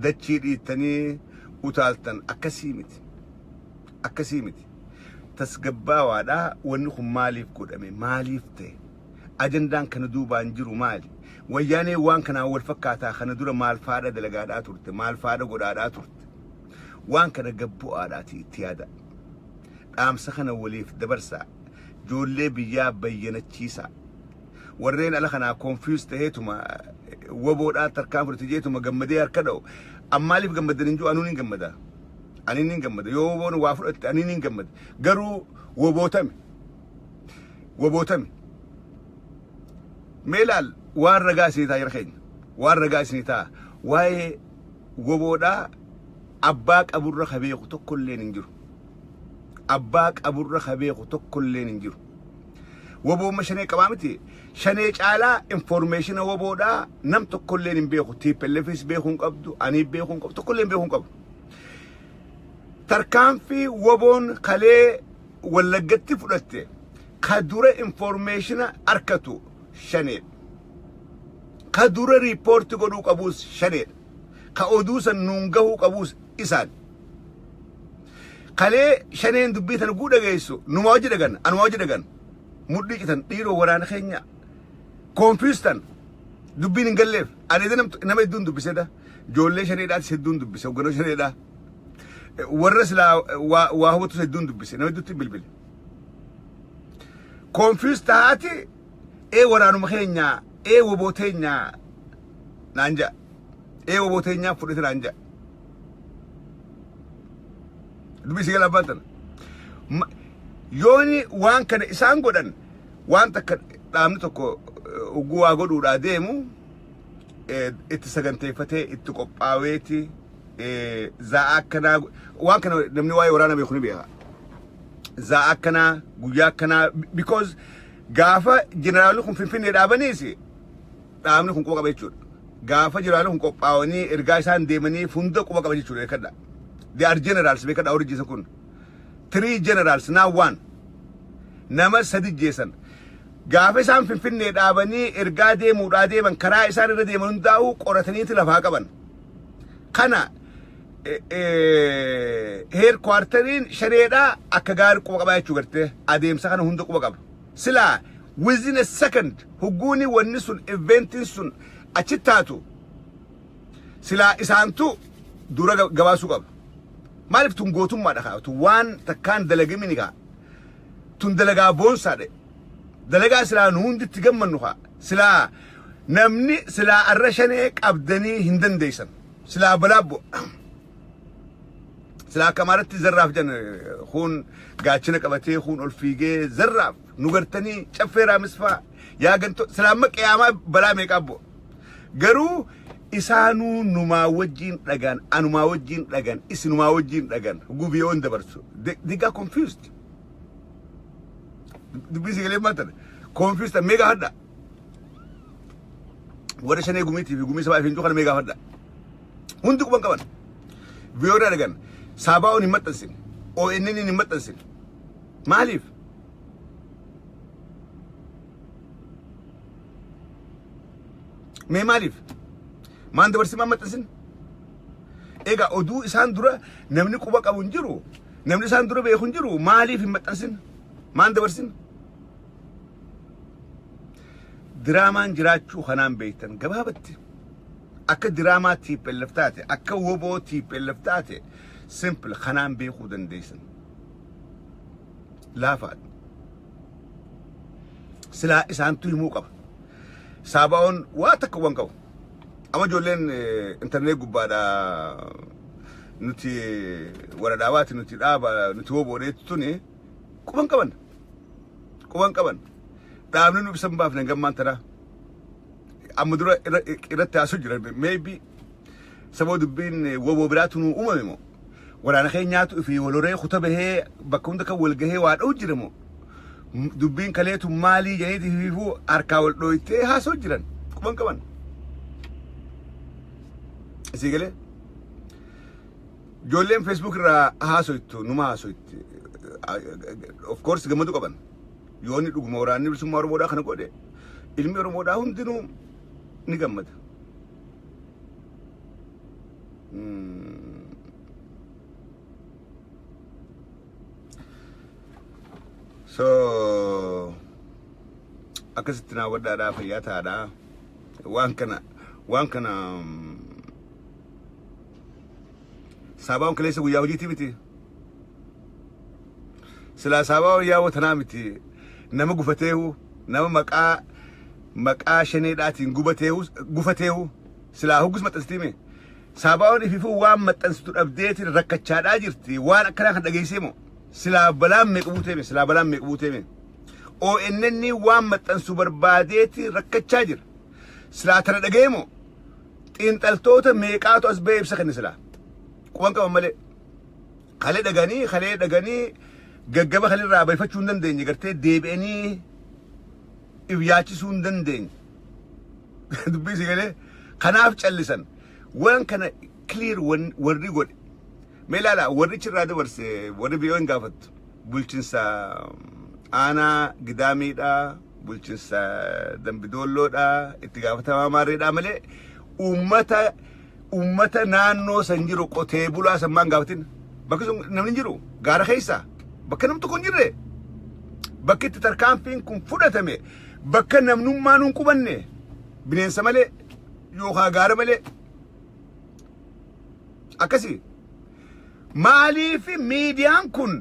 Speaker 1: dachii dhiittanii utaaltan akkasii miti tasgabbaawaadha wanni kun maaliif godhame maaliif ta'e ajandaan kana duubaan jiru maali wayyaanee waan kana wal fakkaataa kana dura maal faada dalagaadhaa turte maal faada godhaadhaa turte waan kana gabbu'aadhaati itti yaada dhaamsa kana waliif dabarsaa ijoollee biyyaa bayyanachiisa warreen ala kanaa confused ta'eetuma waboodhaa tarkaan fudhate jeetuma gammadee harka dha'u ammaaliif gammadan hin jiru anuun hin gammada anin hin gammada yoo waboon waa fudhatte anin hin gammada garuu wabootame meelaal waan ragaa isinii ta'a jira keenya waan ragaa isinii ta'a waa'ee waboodhaa abbaa qaburra kabeeku tokkolleen hin jiru abbaa qaburra kabeeku tokkolleen hin jiru wabooma shanee qabaa miti shanee caalaa informationa waboodhaa nam tokkolleen hin beeku TPLFis beekuu hin qabdu ani beekuu hin qabdu tokkolleen beekuu hin qabu tarkaanfii waboon kalee wallaggatti fudhatte ka dura informationa arkatu shanee ka dura riipoorti godhuu qabuus shanee ka oduu san nuun gahuu qabuus isaan kalee shaneen dubbii tan guu dhageessu numa wajji dhagan anuma wajji dhagan mudhii citan dhiiroo waraana keenya konfiistan dubbiin hin galleef ani nama hedduun dubbisedha ijoollee shaneedhaati hedduun dubbise hogganoo shaneedhaa warra silaa waa hubatus hedduun dubbise nama hedduutti bilbile konfiis taati waraanuma keenya wabooteenya naan ja'a wabooteenya fudhate naan ja'a dubbii si galaa baatan yooni waan kana isaan godhan waan takka dhaamni tokko ugguu waa godhuudhaa deemu itti saganteeffatee itti qophaaweeti za'a akkanaa waan kana namni waa'ee waraana beeku ni beeka za'a akkanaa guyyaa akkanaa because gaafa jeneraalli kun finfinnee dhaabaniisi dhaabni kun quba qaba jechuudha gaafa jeneraalli kun qophaa'anii ergaa isaan deemanii funda quba qaba jechuudha beekadha they are generals beekadha warri jeesan kun 3 generals now 1 nama sadi jeesan gaafa isaan finfinnee dhaabanii ergaa deemuudhaa deeman karaa isaan irra deeman hundaa'u qorataniiti lafaa qaban kana headquarteriin shaneedhaa akka gaarii quba qabaa jechuu gartee adeemsa kana hunda quba qaba silaa within a second hugguuni wanni sun eventiin sun achi taatu silaa isaantu dura gabaasuu qaba maaliif tun gootummaadha kaa tun waan takkaan dalagamini kaa tun dalagaa boonsaadhe dalagaa silaa nu hunditti gammannu kaa silaa namni silaa arra shanee qabdanii hin dandeeysan silaa balaabbo سلا كمارتي زراف جن خون قاچنا قبتي خون الفيجي زراف نغرتني شفيرا مسفا يا جنتو سلامك يا ما بلا ميكابو قرو إسانو نما وجين لغان أنو ما وجين لغان إسنو ما وجين لغان غوفيون دبرسو they got confused basically matter confused mega hada wara shane gumiti fi gumi saba fi ndu kana mega hada hundu kuban kaban viyora lagan sabaw ni matansin o enni ni matansin malif me malif man dabarsi ma matansin ega odu isan dura namni kuba qabun jiru namni isan dura be khun jiru malif matansin man dabarsin درامان جراتشو خنان بيتن قبابتي أكا دراما تيب اللفتاتي أكا وبو تيب اللفتاتي سيمبل خنان بيخودن ديسن لا فاد سلا إسان توي موقف سابعون واتك وانكو أما جولين انترنت قبادا نتي ورداواتي نتي الآبا نتي وبو ريتوني كوان كوان دامن نو بسم باف نغمان ترى امدرا إرت اسجر maybe سبود بين وبو براتو اممو ولا انا خينياتو في ولوري خطبه بكون دك ولغه واد اوجرمو دبين كليتو مالي جيدي فيفو اركاول دويتي ها سجرن كمان سيغله جولين فيسبوك را ها سويتو نما سويت of course gamadu kaban يوني دوغ موراني بسم مور مودا خنا كودي علمي رو مودا هوندينو ني گمد so akasitina wada da fayata da wankana sabon kale su ya wujiti biti sila sabon ya wata miti nama gufatehu nama maqaa shane daatiin gufatehu sila hugus maxxanstime sabaawwan ififu waan maxxansitu dhabdeeti rakkachaadhaa jirti waan akkana kan dhageessemo sila balaan meeqbuuteeme oo ennenni waan maxxansu barbaadeeti rakkachaa jira sila tana dhageemo xiinxaltoota meeqaatu as ba'ee ibsa kenne sila quban qaban malee kalee dhaganii gaggaba kalirraa bayfachuu hin dandeenye gartee deebi'anii ibyaachisuu hin dandeenye dubbii si galee kanaaf callisan waan kana clear warri godhe mee ilaala warrichirraa dabarse warri biyyoo hin gaafattu bulchinsa aanaa gidaamiidha bulchinsa dambidoolloodha itti gaafatamaa maarreedha malee ummata naannoo san jiru qotee bulaa san maan gaafatin bakka sun namni jiru gaara keessa bakka namtu kun jirre bakka itti tarkaanfiin kun fudhatame bakka namnummaan hin qubanne bineensa malee yookaan gaara malee akkasi maaliif miidiyaan kun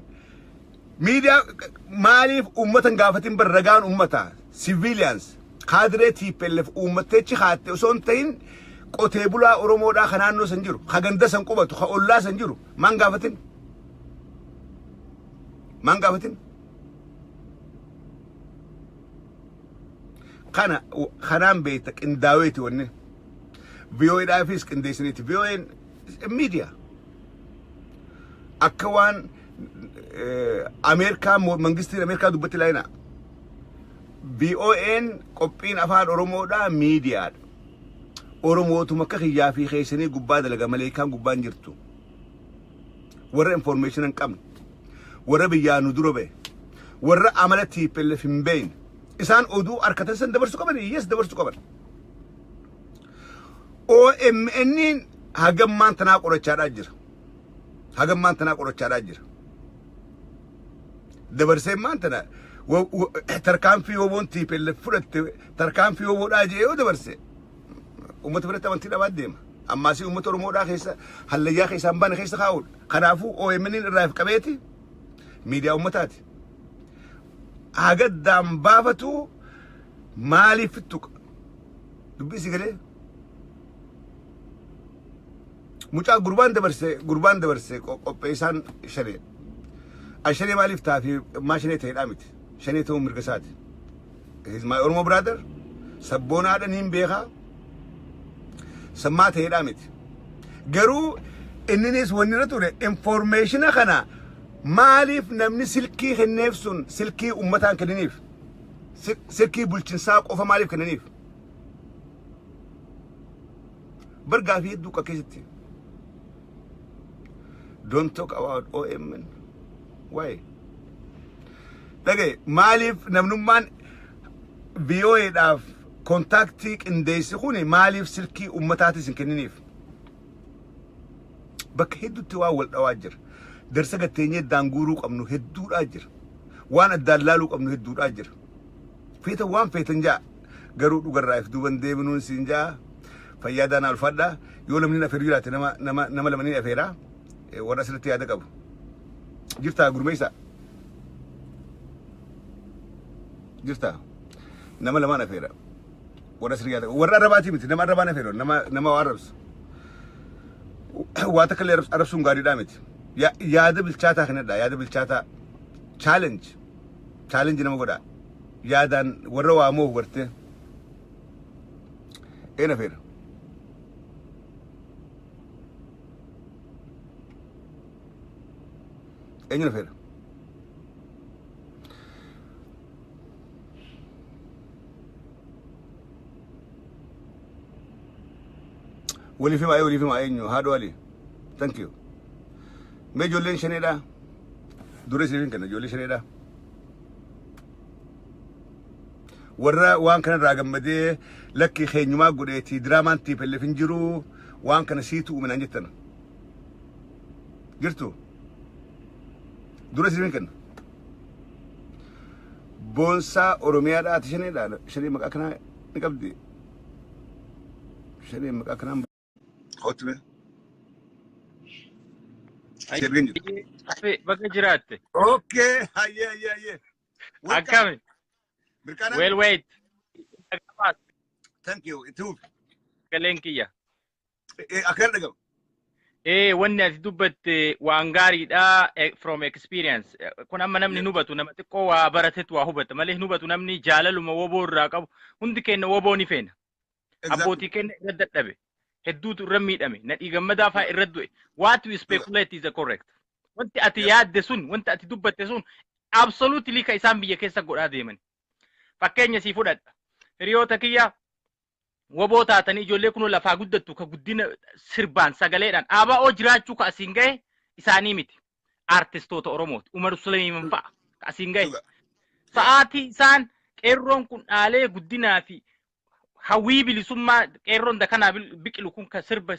Speaker 1: maaliif ummatan gaafatin barragaan ummata civilians kaadree TPLF ummatechi haatte osoo hin ta'in qotee bulaa Oromoodhaa kan naannoo san jiru kan ganda san qubatu kan ollaa san jiru maan gaafatin kanaan beekta qindaaweeti wanne VOA'dhaafis qindeessiniiti VOA'n media akka waan Ameerikaa mangistiin Ameerikaa dubbatti laayina VOA'n qophiin afaan Oromoodhaa miidiyaadha Oromootuma akka xiyyaa fi keessanii gubbaa dalaga malee kan gubbaan jirtu warra information hin qabne warra biyyaa nu dura ba'e warra amala TPLF hin beekne isaan oduu harkatan san dabarsu qaban yes dabarsu qaban OMN hagammaan tanaa qorachaadhaa jira dabarsee maan tana tarkaanfii woboon TPLF fudhatte tarkaanfii woboodhaa jee yoo dabarse ummata biratti amantii dhabaa deema ammaasii ummata Oromoodhaa keessa hallayyaa keessa hambaan keessa kaa'uudha kanaafuu OMN irraa qabeeti miidiyaa ummataati agaddaan baafatu maaliif tuqa dubbii si galee mucaa gurbaan dabarse qopheessaan shanee. Shanee maaliif taafii maa shanee ta'edhaa miti. Shanee ta'uu mirga isaati. He's my Oromo brother. Sabboonaadha niin beekaa. Sammaa ta'edhaa miti. Garuu inninis wanni irra ture informationa kana maaliif namni silkii kenneef sun silkii ummataan kennaniif. Silkii bulchinsaa qofa maaliif kennaniif. Bargaa fi hedduu keessatti. Don't talk about OMN. Why? Dhagee maaliif namnummaan VOA'dhaaf kontaaktii qindeessi kuni maaliif silkii ummataatis hin kenniniif? Bakka hedduutti waa wal dhawaa jira. Darsa gatteenyee daanguuruu qabnu hedduudhaa jira. Waan addaan laaluu qabnu hedduudhaa jira. Feeta waan feetan jaa garuu dhugarraa if duuban deebinuun siin jaa fayyaadaan alfadhaa yoo lamni afeeru jiraate nama lamanii afeeraa warra asirratti yaada qabu. Jirtaa gurmeessaa? Jirtaa? Nama lamaan afeera. Warra asirratti yaada qabu. Warra arrabaatii miti nama arrabaan afeeru nama waa arrabsu. Waa takka illee arrabsuun gaariidhaa miti. Yaada bilchaataa kanadha yaada bilchaataa challenge nama godhaa. Yaadaan warra waa moo hubartee een afeera. Eenyuun afeera. Waliif himaa eenyu haadha walii. Thank you. Mee ijoolleen shaneedhaa. Dura isiniif kenna ijoollee shaneedhaa. Warra waan kana irraa gammadee lakki keenyumaa godheeti diraamaan tiipelleef hin jiru waan kana siitu uuminaan jettan. Jirtu? Dura isiniif kenna. Boonsaa Oromiyaadhaa ati shaneedhaa. Shanee maqaa kanaa ni qabdi. Shanee maqaa kanaa hotme.
Speaker 2: Bakka jiraatte.
Speaker 1: Okay, hayyee.
Speaker 2: Akkami? Well, wait.
Speaker 1: Thank you. Itu.
Speaker 2: Kalenkiyya.
Speaker 1: Akan dhagahu.
Speaker 2: Wanni ati dubbatte waan gaariidha from experience. Kun amma namni hubatu nama xiqqoo waa baratetu waa hubata malee hubatu namni jaalaluma woboo irraa qabu hundi kenna woboo ni feena. Abbootii kenna irra dadhabe. Hedduutu irra miidhame. Nadhii gammadaa fa'aa irra du'e. What you speculate is correct. Wanti ati yaadde sun, wanti ati dubbatte sun absolutely ka isaan biyya keessa godhaa deeman. Fakkeenya sii fudhadha. Hiriyoota kiyya woboo taatanii ijoollee kun lafaa guddattu ka guddina sirbaan sagaleedhaan ABO jiraachuu ka asiin gahe isaanii miti. Artistoota Oromooti. Umar Sulaiman fa'a ka asiin gahe. Sa'aatii isaan qeerroon kun dhaalee guddinaa fi hawwii bilisummaa qeerroon dakanaa biqilu kun ka sirba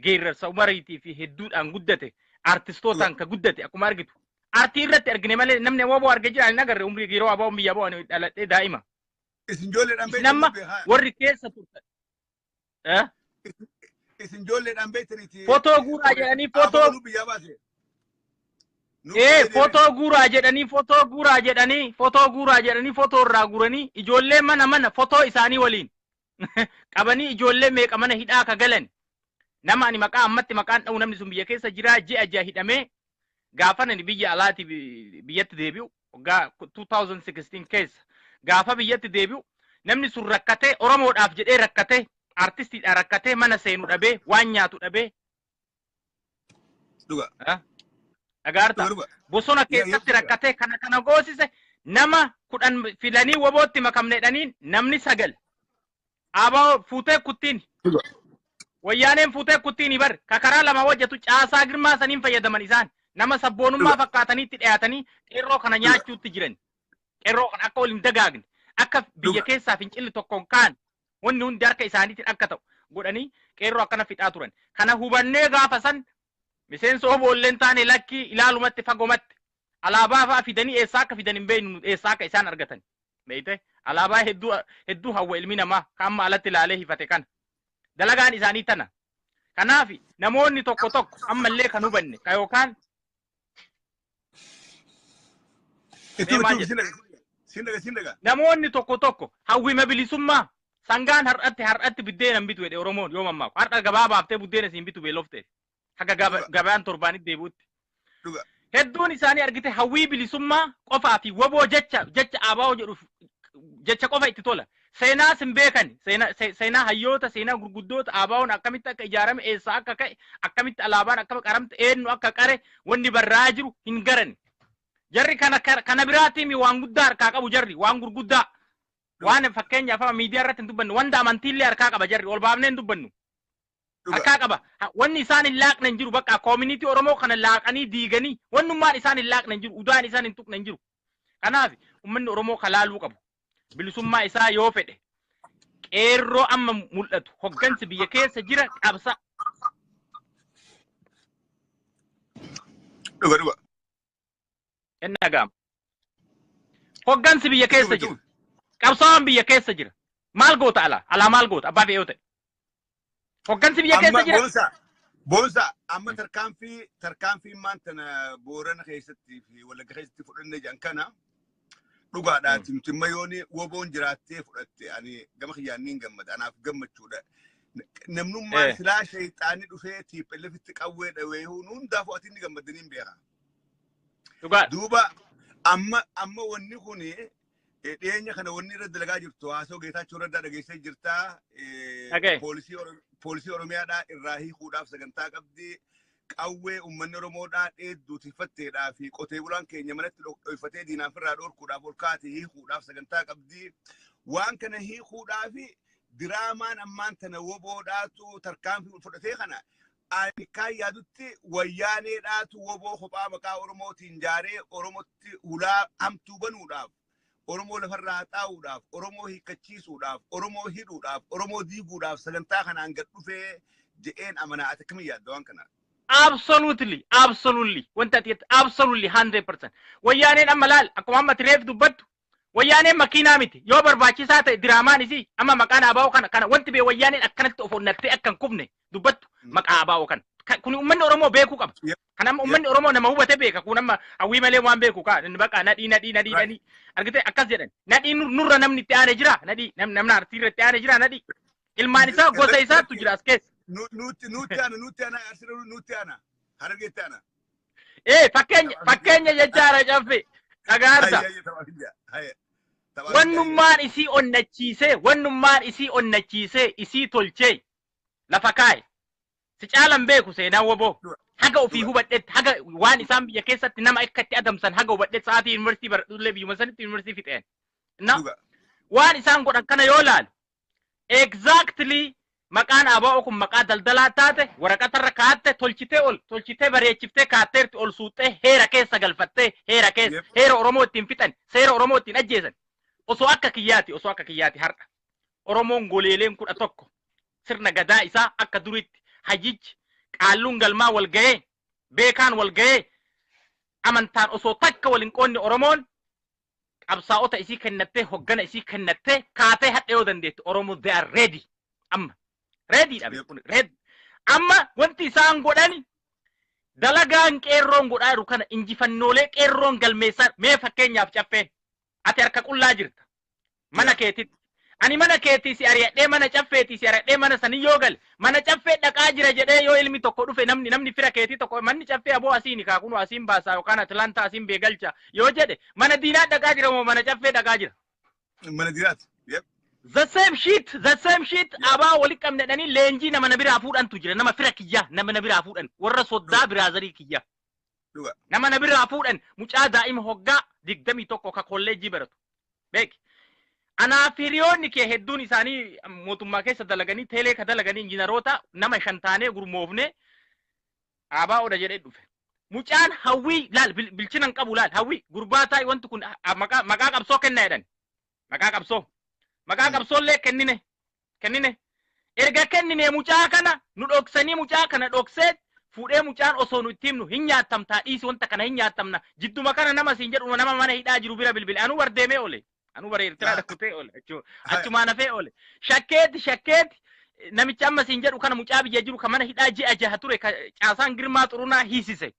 Speaker 2: geerrarsa Umariitii fi hedduudhaan guddate artistootaan ka guddate akkuma argitu. Artii irratti argine malee namni woboo arge jira hin agarre umrii yeroo ABO biyya bo'an dhaladhee daa'ima.
Speaker 1: Isin ijoolleedhaan beektan.
Speaker 2: Nama warri keessa turtan.
Speaker 1: Isin ijoolleedhaan beektaniiti.
Speaker 2: Footoo guuraa jedhanii footoo.
Speaker 1: Biyyaa baase.
Speaker 2: Footoo guuraa jedhanii footoo irraa guuranii ijoollee mana footoo isaanii waliin qabanii ijoollee meeqa mana hidhaa ka galan. Nama ani maqaa ammatti maqaan dha'u namni sun biyya keessa jira ji'a hidhamee gaafa nani biyya alaati biyyatti deebi'u waggaa 2016 keessa gaafa biyyatti deebi'u namni sun rakkatee Oromoodhaaf jedhee rakkatee artistiidhaan rakkatee mana seenu dhabee waan nyaatu dhabee.
Speaker 1: Dhuga.
Speaker 2: Agarta bosona keessatti rakkatee kana goosise nama 10 filanii wobootti makamneedhaniin namni 9 ABO fuutee kuttiin wayyaaneen fuutee kuttiin bar kakaraa lama hojjetu caasaa girmaa saniin fayyadaman isaan nama sabboonummaa fakkaataniitti dhiyaatanii qeerroo kana nyaachuutti jiran qeerroo kana akka waliin dagaagne akka biyya keessaa fincilli tokkoon kaan wanni hundi harka isaaniitiin akka ta'u godhanii qeerroo akkana fixaa turan kana hubannee gaafa san miseensa oboolleen taane lakki ilaalumatti fagomatti alaabaa fa'aa fidanii eessaa akka fidan hin beeknu eessaa akka isaan argatan beeyte alaabaa hedduu hawwa ilmi namaa kamma alatti ilaalee hifate kana dalagaan isaanii tana kanaaf namoonni tokko ammallee kan hubanne ka yookaan namoonni tokko hawwima bilisummaa sangaan har'atti buddeena hin bitu jedhe Oromoon yoo mammaaku har'a gabaa baaftee buddeena siin bitu beelofte haga gabaan torbaanitti deebi'utti. Hedduun isaanii argite hawwii bilisummaa qofaa fi woboo jecha abaa'oo jedhu jecha qofa itti tola. Seenaa sin beekani seenaa hayyoota seenaa gurguddoota abaa'oon akkamitti akka ijaarame eessaa akka ka'e akkamitti alaabaan akka qaramte eenyu akka qare wanni barraa jiru hin garan. Jarri kana biraatii waan guddaa harkaa qabu jarri waan gurguddaa waan fakkeenyaaf miidiyaa irratti hin dubbannu wanda amantiillee harkaa qaba jarri ol baafnee hin dubbannu. Harkaa qaba wanni isaan hin laaqne hin jiru bakka community Oromoo kana laaqanii diiganii wannummaan isaan hin laaqne hin jiru udaan isaan hin tuqne hin jiru. Kanaaf uummanni Oromoo kalaaluu qabu. Bilisummaa isaa yoo fedhe qeerroo amma mul'atu hoggansi biyya keessa jira qabsa.
Speaker 1: Dhuga.
Speaker 2: Enna gaam. Hoggansi biyya keessa jira. Qabsaan biyya keessa jira. Maal goota ala maal goota abbaa fe'oo ta'e. Hoggansi biyya keessa jira.
Speaker 1: Boonsa amma tarkaanfii maanta Boorana keessatti fi Wallagga keessatti fudhannee jiran kana dhugaadhaa timtimma yooni woboon jiraattee fudhatte ani gama kiyyaanniin gammada anaaf gammachuudha. Namnummaan silaa shayxaanii dhufee tiippellefitti qawwee dhawee hundaafuu ati inni gammadaniin beeka. Duuba amma wanni kuni dhiyeenya kana wanni irra dalagaa jirtu haasoo Geetaachoo Raddaa dhageessee jirtaa poolisii Oromiyaadhaa irraa hiikuudhaaf sagantaa qabdi. Qawwee uummanni Oromoodhaa dheedduutifatteedhaa fi qotee bulaan keenya manatti dho'ifatee diinaaf irraa dhorkuudhaaf ol kaatee hiikuudhaaf sagantaa qabdi. Waan kana hiikuudhaaf diraamaan ammaan tana woboodhaatu tarkaanfii fudhatee kana ani kan yaadutti wayyaaneedhaatu woboo kophaa maqaa Oromootiin jaaree Oromootti hulaa hamtuu banuudhaaf Oromoo lafarraa xaa'uudhaaf Oromoo hiikkachiisuudhaaf Oromoo hidhuudhaaf Oromoo diiguudhaaf sagantaa kanaan gad dhufee je'een amanaa ati akkamiin yaadda waan kana?
Speaker 2: Absolutely. Wanta ati absolutely 100%. Wayyaaneen amma laal akkuma amma tireef dubbattu wayyaaneen makiinaa miti yoo barbaachisaa ta'e diraamaan isii amma maqaan abaa'oo kana wanti bee wayyaaneen akkanatti of onnattee akkan kubne dubbattu maqaa abaa'oo kana. Kun uummanni Oromoo beekuu qaba. Kan amma uummanni Oromoo nama hubate beeka kun amma hawwii malee waan beeku kaa baqa nadhii argite akkas jedhan nadhii nurra namni itti aane jira nadhii namna artiirra itti aane jira nadhii ilmaan isaa gosa isaatu jira as keessa.
Speaker 1: Nuti ana hargeetti ana.
Speaker 2: Fakkeenya jechaara caffe dhagaarsa. Wannummaan isii onnachiisee isii tolchee lafa kaa'e. Si caalan beeku seenaan woboo haga ofii hubadhetti haga waan isaan biyya keessatti nama akkatti adamsan haga hubadhetti sa'aatii yuunivarsiitii baradhullee biyyuma sanitti yuunivarsiitii fixeen. Waan isaan godhan kana yoo laalu exactly maqaan abaa'oo kun maqaa daldalaa taate waraqatarra kaa'atte tolchitee bareechiftee kaatteerti ol suuxxee heera keessa galfattee heera Oromoo ittiin fixan seera Oromoo ittiin ajjeesan osoo akka kiyyaati har'a Oromoon goleeleen 11 sirna gadaa isaa akka duriitti hajiji qaalluun galmaa wal ga'ee beekaan wal ga'ee amantaan osoo takka wal hin qoonne Oromoon qabsaa'ota isii kennattee hoggana isii kennattee kaatee hadha yoo dandeetti Oromoo they are ready amma ready amma wanti isaan godhani dalagaan qeerroon godhaa jiru kana injifannoolee qeerroon galmeessan mee fakkeenyaaf caffeen ati harka qullaa jirta mana keetitti ani mana keetii si ari'adhee mana caffeetii si ari'adhee mana sanii yoo gale mana caffee dhaqaa jira jedhee yoo ilmi tokko dhufe namni fira keetii tokko manni caffee aboo asiini kaakunu asiin baasaa yookaan Atlanta asiin beegalcha yoo jedhe mana diinaa dhaqaa jira moo mana caffee dhaqaa jira?
Speaker 1: Mana diinaati.
Speaker 2: The same shit abaa wali qabnedhanii leenjii nama biraa fuudhantu jira nama fira kiyyaa nama biraa fuudhan warra soddaa biraazarii kiyyaa. Nama biraa fuudhan mucaa daa'ima hoggaa 21 ka kolleejjii baratu. Beeki. Anaaf hiriyoonni kee hedduun isaanii mootummaa keessa dalaganii teelee ka dalaganii injiinaroota nama 5 taanee gurmoofne abaa'oodha jedhee dhufe. Mucaan hawwii laal bilchinan qabu laal hawwii gurbaa taa'e wanti kun maqaa qabsoo kennaa jedhan. Maqaa qabsoollee kennine. Erga kennine mucaa kana nu dhoksanii mucaa kana dhoksee fuudhee mucaan osoo nu itti himnu hin nyaattamtaa dhiisi wanta kana hin nyaattamna. Jidduma kana nama siin jedhu nama mana hidhaa jiru bira bilbile anu bardeemee oole. Anu bare Eertiraa dhakkutee oole. Achumaan hafee oole. Shakkeeti namicha amma siin jedhu kana mucaa biyya jiru ka mana hidhaa ji'a jaha ture caasaan Girmaa Xurunaa hiisise.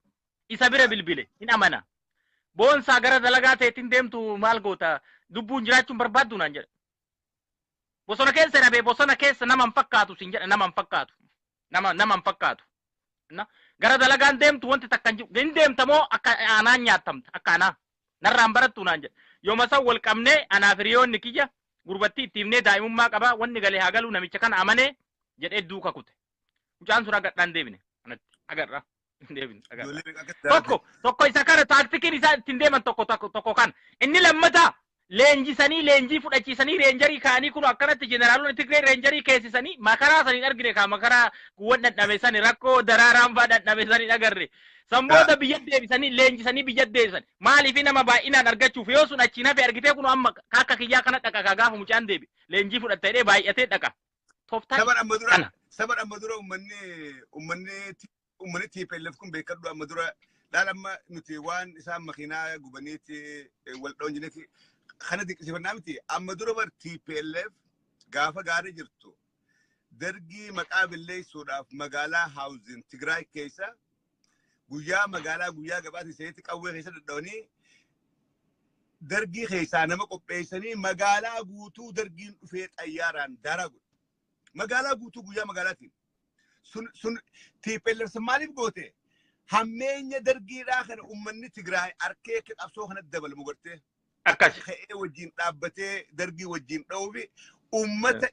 Speaker 2: Isa bira bilbile hin amana. Boonsaa gara dalagaa ta'eetiin deemtu maal goota dubbuun jiraachuun barbaaddu naan jedha. bosona keessa na be bosona keessa nama fakkaatu sin jedha nama fakkaatu nama fakkaatu na gara dalagaan deemtu wanti takkan jiru deemtamoo akka aanaan nyaatamta akka aanaa narraan barattu naan jedha yooma san wal qabnee anaaf hiriyoonni kiyya gurbatti itti himnee daa'imummaa qaba wanni galee haa galu namicha kana amanee jedhee duuka kute mucaan sun agadhaan deebine kanatti agarra deebine agarra tokko isa kana taaktikiin isaa ittiin deeman tokko kan inni lammataa leenjii fudhachiisanii reenjarii kaanii kun akkanatti jeneraalonni Tigree reenjarii keessisanii makaraa sanii argine ka makaraa kuwwan dhadhabe sanii rakkoo daraaraan faa dhadhabe sanii agarre samboota biyya deebisanii leenjisanii biyya deebisan maaliif nama baay'inaan argachuuf yoo sun achi nafe argitee kun amma akka kiyyaa kana dhaqa ka gaafa mucaan deebi leenjii fudhattee baay'atee dhaqa tooftaa
Speaker 1: sabar amma dura ummanni TPLF kun beekadhu amma dura laalamma nuti waan isaan makiinaa gubaniiti wal dhoonjineeti kana diqsifannaa miti amma dura bar TPLF gaafa gaarii jirtu dargii maqaa billeessuudhaaf magaalaa Haawuzin Tigraay keessa guyyaa gabaatti seetti qawwee keessa dadhabanii dargii keessaa nama qopheessanii magaalaa guutuu dargiin dhufee xayyaaraan daraa godhu. Magaalaa guutuu guyyaa magaalaatiin sun TPLF maaliif goote hammeenya dargiidhaa kana ummanni Tigraay arkee qabsoo kana dabalamu godhee
Speaker 2: akkas
Speaker 1: ka'ee wajjin dhaabbatee dargii wajjin dha'uufi ummata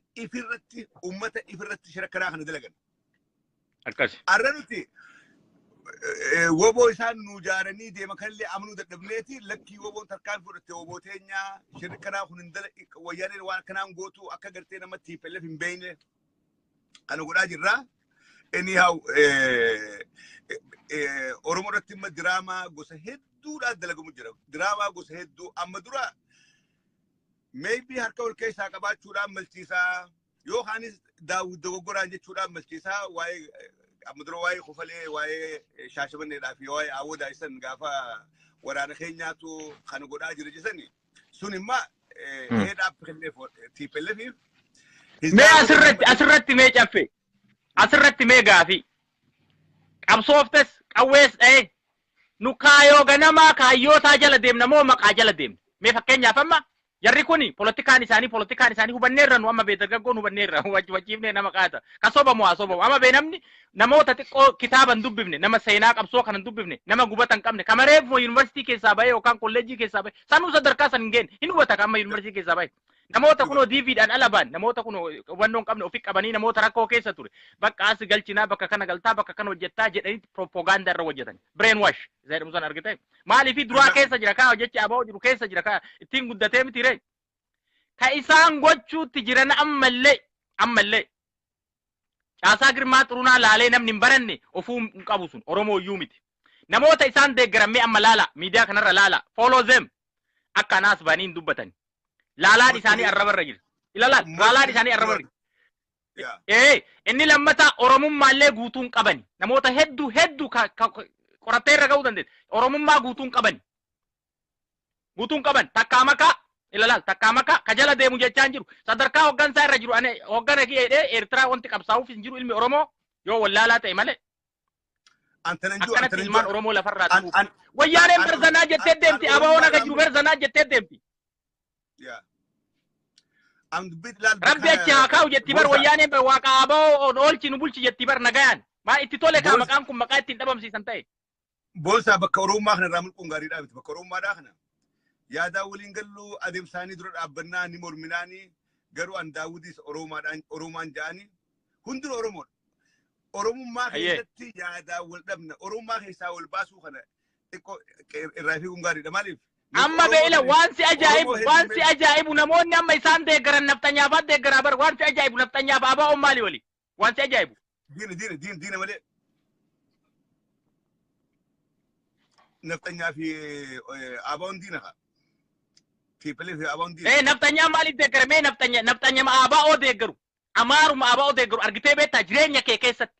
Speaker 1: ifirratti shirakaraa kana dalagan.
Speaker 2: Akkas
Speaker 1: arra nuti woboo isaan nu jaaranii deema kallee amanuu dadhabneeti lakkii woboon tarkaan fudhatte woboo teenyaa shirakaraa kun hin wayyaaneen waan kanaan gootu akka gartee nama TPLF hin beekne kana godhaa jirraa. Anyhow Oromoo irratti imma diraamaa gosa hedduudhaan dalagamu jira. Diraamaa gosa hedduu amma dura maybe harka ol keessaa qabaachuudhaan malchiisaa yookaanis Daawud dogoggoraan jechuudhaan malchiisaa waa'ee amma dura waa'ee Kofalee waa'ee Shaashamanneedhaa fi waa'ee Awwadaa isan gaafa waraana keenyaatu kan godhaa jira jesani sun imma heedhaaf kennee TPLF
Speaker 2: mee asirratti mee caffee asirratti mee gaafi qabsooftes qawwees dha'e nu kaayoo ganamaa kaayyootaa jala deemna moo maqaa jala deemna mee fakkeenyaaf amma jarri kuni politikaan isaanii hubanneerra nu amma beedargaggoon hubanneerra wajjiifnee nama qaata kasoba moo asoba amma bee namni namoota xiqqoo kitaaban dubbifne nama seenaa qabsoo kanan dubbifne nama gubatan qabne kamareef moo yuunivarsiitii keessaa bahe yookaan kolleejjii keessaa bahe sanuu sadarkaa san hin geenne hin hubata amma yuunivarsiitii keessaa bahe namoota kunoo DVdhaan alabaan namoota kunoo hubannoon qabne ofii qabanii namoota rakkoo keessa ture bakka as galchinaa bakka kana galtaa bakka kana hojjettaa jedhanii propaganda irra hojjetan brain wash jedhamu san argite maaliif duraa keessa jira kaa hojjechi aboo jiru keessa jira kaa ittiin guddatee miti ree ka isaan gochuutti jiran ammallee caasaa girmaa xurunaa laalee namni hin baranne ofuu hin qabu sun Oromoo iyyuu miti namoota isaan deeggaramee amma laala miidiyaa kanarra laala follow them akka anaas baanii hin dubbatan laalaan isaanii arrabarra jira ilaalaat laalaan isaanii arrabarra inni lammata Oromummaallee guutuun qabani namoota hedduu qorattee irra ga'uu dandeessa Oromummaa guutuun qaban takkaa makaa ilaalaat takkaa makaa ka jala deemu jechaan jiru sadarkaa hoggansaa irra jiru ane hoggana ki'eedhee Eertiraa wanti qabsaa'uuf hin jiru ilmi Oromoo yoo wallaalaa ta'e malee akkanatti ilmaan Oromoo lafarraa ta'uuf wayyaaneen berzanaa jettee deemti abawoon aga jiru berzanaa jettee deemti. Rabbi achi haa kaa'u jetti bar wayyaaneen waaqa aboo oolchi nu bulchi jetti bar nagayaan maa itti tole kaa maqaan kun maqaa ittiin dhabamsiisan ta'e.
Speaker 1: Boonsaa bakka Oromummaa kana irraa mulquun gaariidhaa miti bakka Oromummaadhaa kana yaadaa waliin galluu adeemsaanii dura dhaabbannaa ni morminaanii garuu an Daawudis Oromaan ja'anii hundinuu Oromoodha. Oromummaa keessatti yaadaa wal dhabna Oromummaa keessaa wal baasuu kana xiqqoo irraa fiiguun gaariidha maaliif?
Speaker 2: Amma beela waan si ajaa'ibu namoonni amma isaan deeggaran naftanyaafaa deeggaraa bar waan si ajaa'ibu naftanyaaf abaa maali wali waan si ajaa'ibu.
Speaker 1: Diina malee. Naftanyaa fi abaa'oon diina haa. TPLF fi abaa'oon diina.
Speaker 2: Naftanyaa maaliif deeggara mee naftanya abaa'oo deeggaru amaaruma abaa'oo deeggaru argitee beektaa jireenya kee keessatti.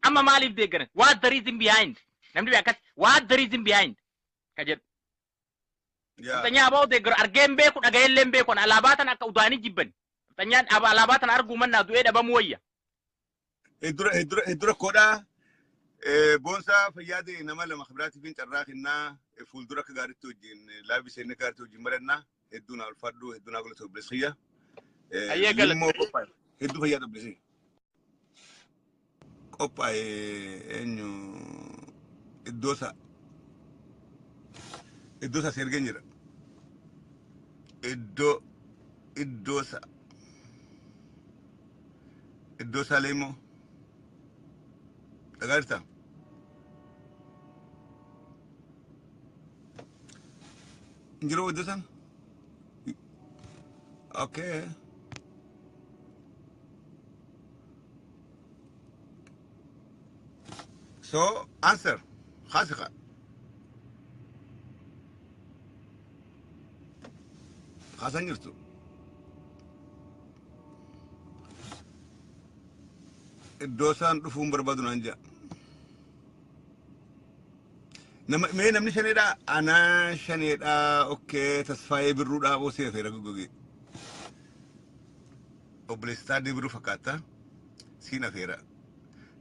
Speaker 2: Amma maaliif deeggaran what the reason behind namni akkas what the reason behind ka jedhu. Naftanya abaa'oo deeggaru argeen beeku dhagayeelleen beeku alaabaatan akka udaanii jibban. Naftanyaan alaabaatan arguu mannaa du'ee dhabamuu wayya.
Speaker 1: Heddura koodhaa. Boonsaa fayyaade nama lama khibraatiif hin carraa kennaa fuuldura akka gaariitti wajjin laabii seenaa gaariitti wajjin barannaa hedduu naa ulfaadhu hedduu naa golata obboleessiyya
Speaker 2: Ayyee galat.
Speaker 1: Limmoo qophaa'e. Hedduu fayyaa dubbisee. Qophaa'e eenyu iddoo isaa si ergeen jira. Iddoo isaa leemoo dhagaa jirtaa? Injiroo iddoo isaan? Okay. So, answer. Khasika. Khasan jirtu. Iddoo isaan dhufuun barbaadu naan jaa. Mee namni shaneedha? Anaa shaneedha. Okay. Tasfaayee birruudha. Boosee afeera goggogee. Obboleessitaa birruu fakkaata. Siin afeera.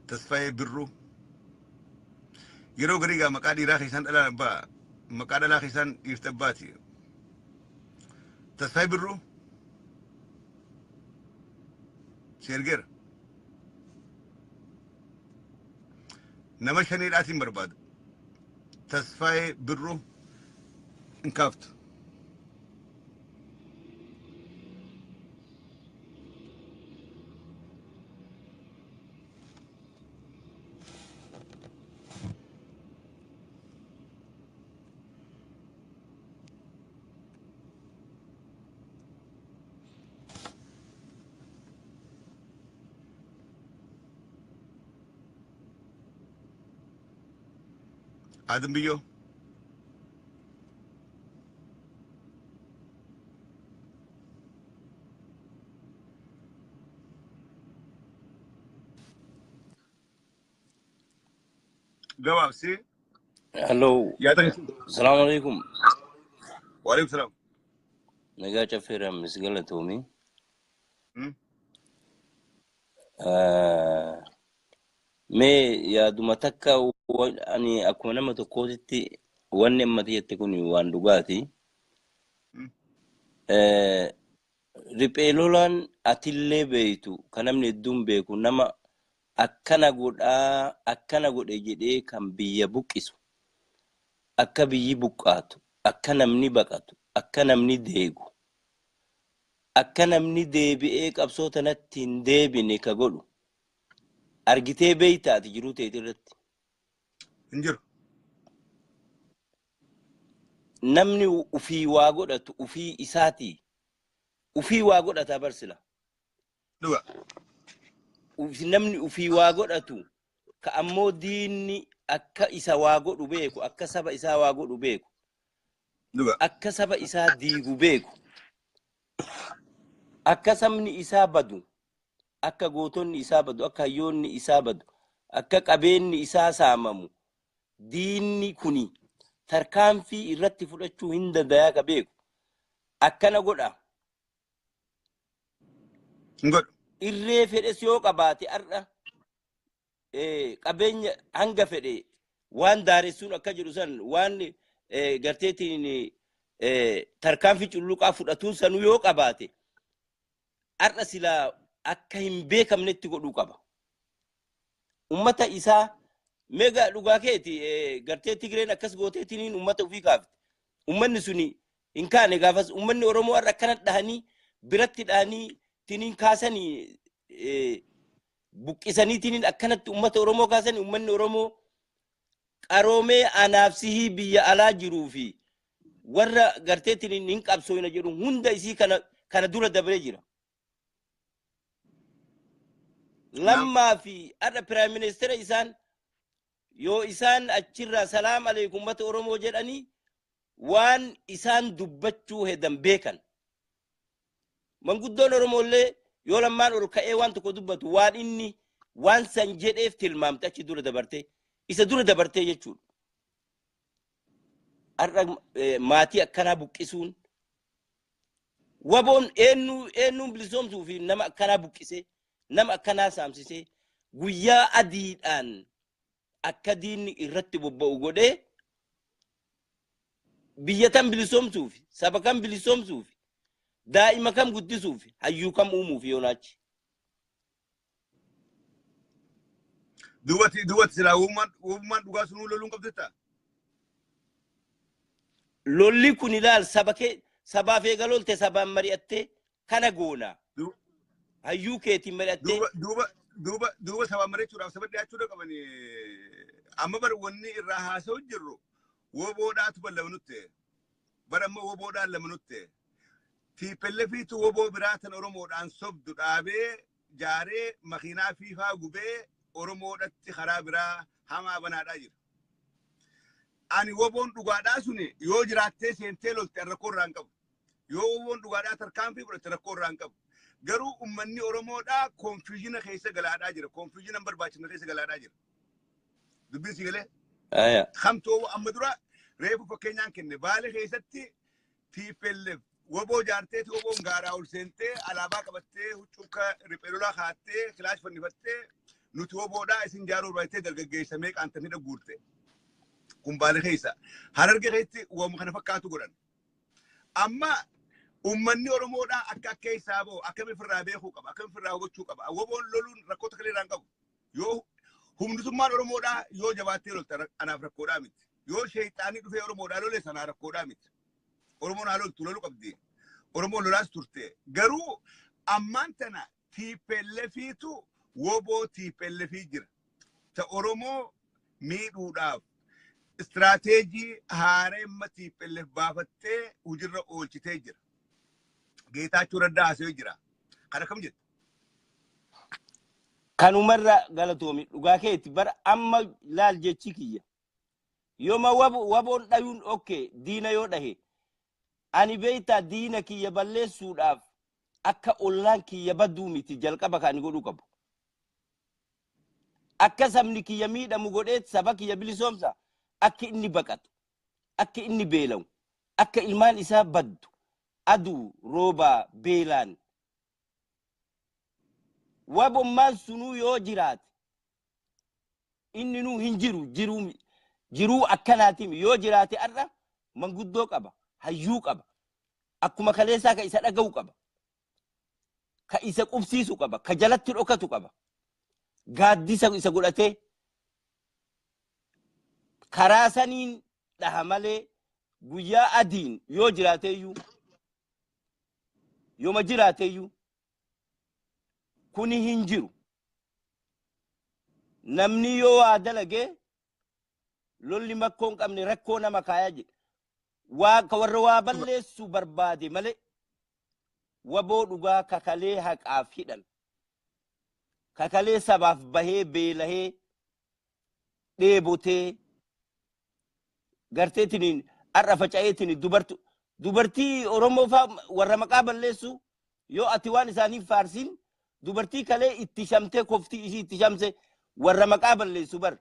Speaker 1: Tasfaayee birruu. Yeroo garii gaa maqaa dhiiraa keessaan dhalaa abbaa. Maqaa dhalaa keessaan dhiirta abbaati. Tasfaayee birruu. Si ergeera. Nama shaneedhaatiin barbaada. Tasfaayee birruu hin kaaftu. Adam biyyoo. Gabaabsi.
Speaker 3: Hello.
Speaker 1: Yaada
Speaker 3: Assalamu alaikum.
Speaker 1: Waalaikum salaam.
Speaker 3: Nagaa Cafeera Misgala Toomi. Mee yaaduma takka ani akkuma nama tokkootitti wanni ammati jette kun waan dhugaati. Riphee lolaan atillee beeytu kan namni hedduun beeku nama akkana godhe jedhee kan biyya buqqisu akka biyyi buqqaatu akka namni baqatu akka namni deegu akka namni deebi'ee qabsoo tanatti hin deebine ka godhu argitee beeytaati jiruu ta'e irratti
Speaker 1: hin jiru.
Speaker 3: namni ufii waa godhatu ufii isaati ufii waa godhata barsila
Speaker 1: Dhuga.
Speaker 3: namni ufii waa godhatu ka ammoo diinni akka isa waa godhu beeku akka saba isaa waa godhu beeku
Speaker 1: Dhuga.
Speaker 3: akka saba isaa diigu beeku akka sabni isaa badu akka gootonni isaa badu akka hayyoonni isaa badu akka qabeenni isaa saamamu diinni kuni tarkaanfii irratti fudhachuu hin dandayaa ka beeku akkana godha
Speaker 1: Ngod.
Speaker 3: irree fedhes yoo qabaate arra qabeenya hanga fedhe waan daaressuun akka jedhu san waan garteetiin tarkaanfii culluqaa fudhatuun sanuu yoo qabaate arra silaa akka hin beekamnetti godhuu qaba. Ummata isaa mega dhugaa keeti gartee Tigreen akkas gooteetiin ummata ofii kaafte. Ummanni suni hin kaane gaafas ummanni Oromoo arra akkana dhahanii biratti dhahanii tiniin kaasanii buqqisanii tiniin akkanatti ummata Oromoo kaasanii ummanni Oromoo qaroomee anaaf sihii biyya alaa jiruu fi warra gartee tiniin hin qabsooyna jedhu hunda isii kana dura dabree jira. Lammaa fi arra Prime Minister isaan yoo isaan achirraa salaam aleikum ummata Oromoo jedhanii waan isaan dubbachuu hedan beekan. Manguddoon Oromollee yoo lammaan ol ka'ee waan tokko dubbatu waan inni waan san jedheef tilmaamte achi dura dabarte isa dura dabarte jechuudha. Arra maatii akkanaa buqqisuun waboon eenyuun bilisoomsuu fi nama akkanaa buqqisee nama akkanaa saamsisee guyyaa adiidhaan akka diinni irratti bobba'u godhee biyya tan bilisoomsuuf saba kan bilisoomsuuf daa'ima kam guddisuuf hayyuu kam uumuuf yoonachi
Speaker 1: duwwati silaa uumaan dhugaa sunuu loluun qabdetta
Speaker 3: lolli kun ilaal sabaaf eegalolte sabaan mari'attee kana goona hayyuu keetiin mari'attee
Speaker 1: duuba sabaan mari'achuudhaaf saba dhiyaachuudha qabani amma bar wanni irraa haasa'u jirru woboodhaatu ballamanutte bar amma woboodhaan lamanutte tiipellefiitu woboo biraatan oromoodhaan sobdu dhaabee jaaree makiinaa fiifaa gubee oromoodhatti karaa biraa hamaa banaadhaa jira. Ani woboon dhugaadhaa suni yoo jiraattee seentee lolte rakkoo irraa hin qabu. Yoo woboon dhugaadhaa tarkaanfii fudhatte rakkoo irraa hin qabu. Garuu uummanni oromoodhaa konfiyuuzina keessa galaadhaa jira. Konfiyuuzina hin barbaachisne keessa galaadhaa jira. Dubbiin si galee? Kamtoo amma dura reefu fakkeenyaan kenne baale keessatti TPLF woboo jaarteeti woboon gaaraa ol seentee alaabaa qabattee huccuuka riphee lolaa kaattee kilaash fannifattee nuti woboodhaa isin jaaruu barbaadee dargaggeessamee qaantamidha guurte. Kun baale keessa Hararge keessatti waamuu kana fakkaatu godhan. Amma uummanni oromoodhaa akka isaa ba'u akkamiin firraa beekuu qaba akkamiin firraa hubachuu qaba. Woboon loluun rakkoota kale irraa hin qabu. Yoo humnummaan oromoodhaa yoo jabaattee lolte anaaf rakkoodhaa miti. Yoo sheexaanii dhufee oromoodhaa lole sanaa rakkoodhaa miti. Oromoon haa loltu loluu qabdi. Oromoon lolaas turte. Garuu ammaan tana TPLFiitu woboo TPLFii jira. Ta Oromoo miidhuudhaaf istirateejii haaremma TPLF baafattee hujirra oolchitee jira. Geetaachuu Raddaa haasa'ee jira. Kana kam jettu?
Speaker 3: Kanumarra galatoomi dhugaa keetti bara amma laal jechi kiyya. Yooma waboon dhayuun okay diina yoo dhahe ani beeyta diina kiyya balleessuudhaaf akka ollaan kiyya badduu miti jalqaba kan godhuu qabu. Akka sabni kiyya miidhamu godheet saba kiyya bilisoomsa akka inni baqatu akka inni beelamu akka ilmaan isaa baddu aduu rooba beelaan wabommaan sunuu yoo jiraate inni nuu hin jiruu akkanaatiin yoo jiraate arra manguddoo qaba hayyuu qaba akkuma kaleessaa ka isa dhaga'u qaba ka isa qubsiisu qaba ka jalatti dhokatu qaba gaaddisa isa godhatee karaa saniin dhaha malee guyyaa adiin yoo jiraateeyyuu yooma jiraateeyyuu kuni hin jiru namni yoo waa dalagee lolli makkoon qabne rakkoo nama kaayaa jedhe ka warra waa balleessu barbaade malee waboo dhugaa kakalee haqaaf hidhan kakalee sabaaf bahee beelahee dheebotee garteetiniin arra faca'eetiniin dubartii Oromoo fa'aa warra maqaa balleessu yoo ati waan isaaniif faarsin dubartii kalee itti shamtee koftii ishii itti shamse warra maqaa balleessu bar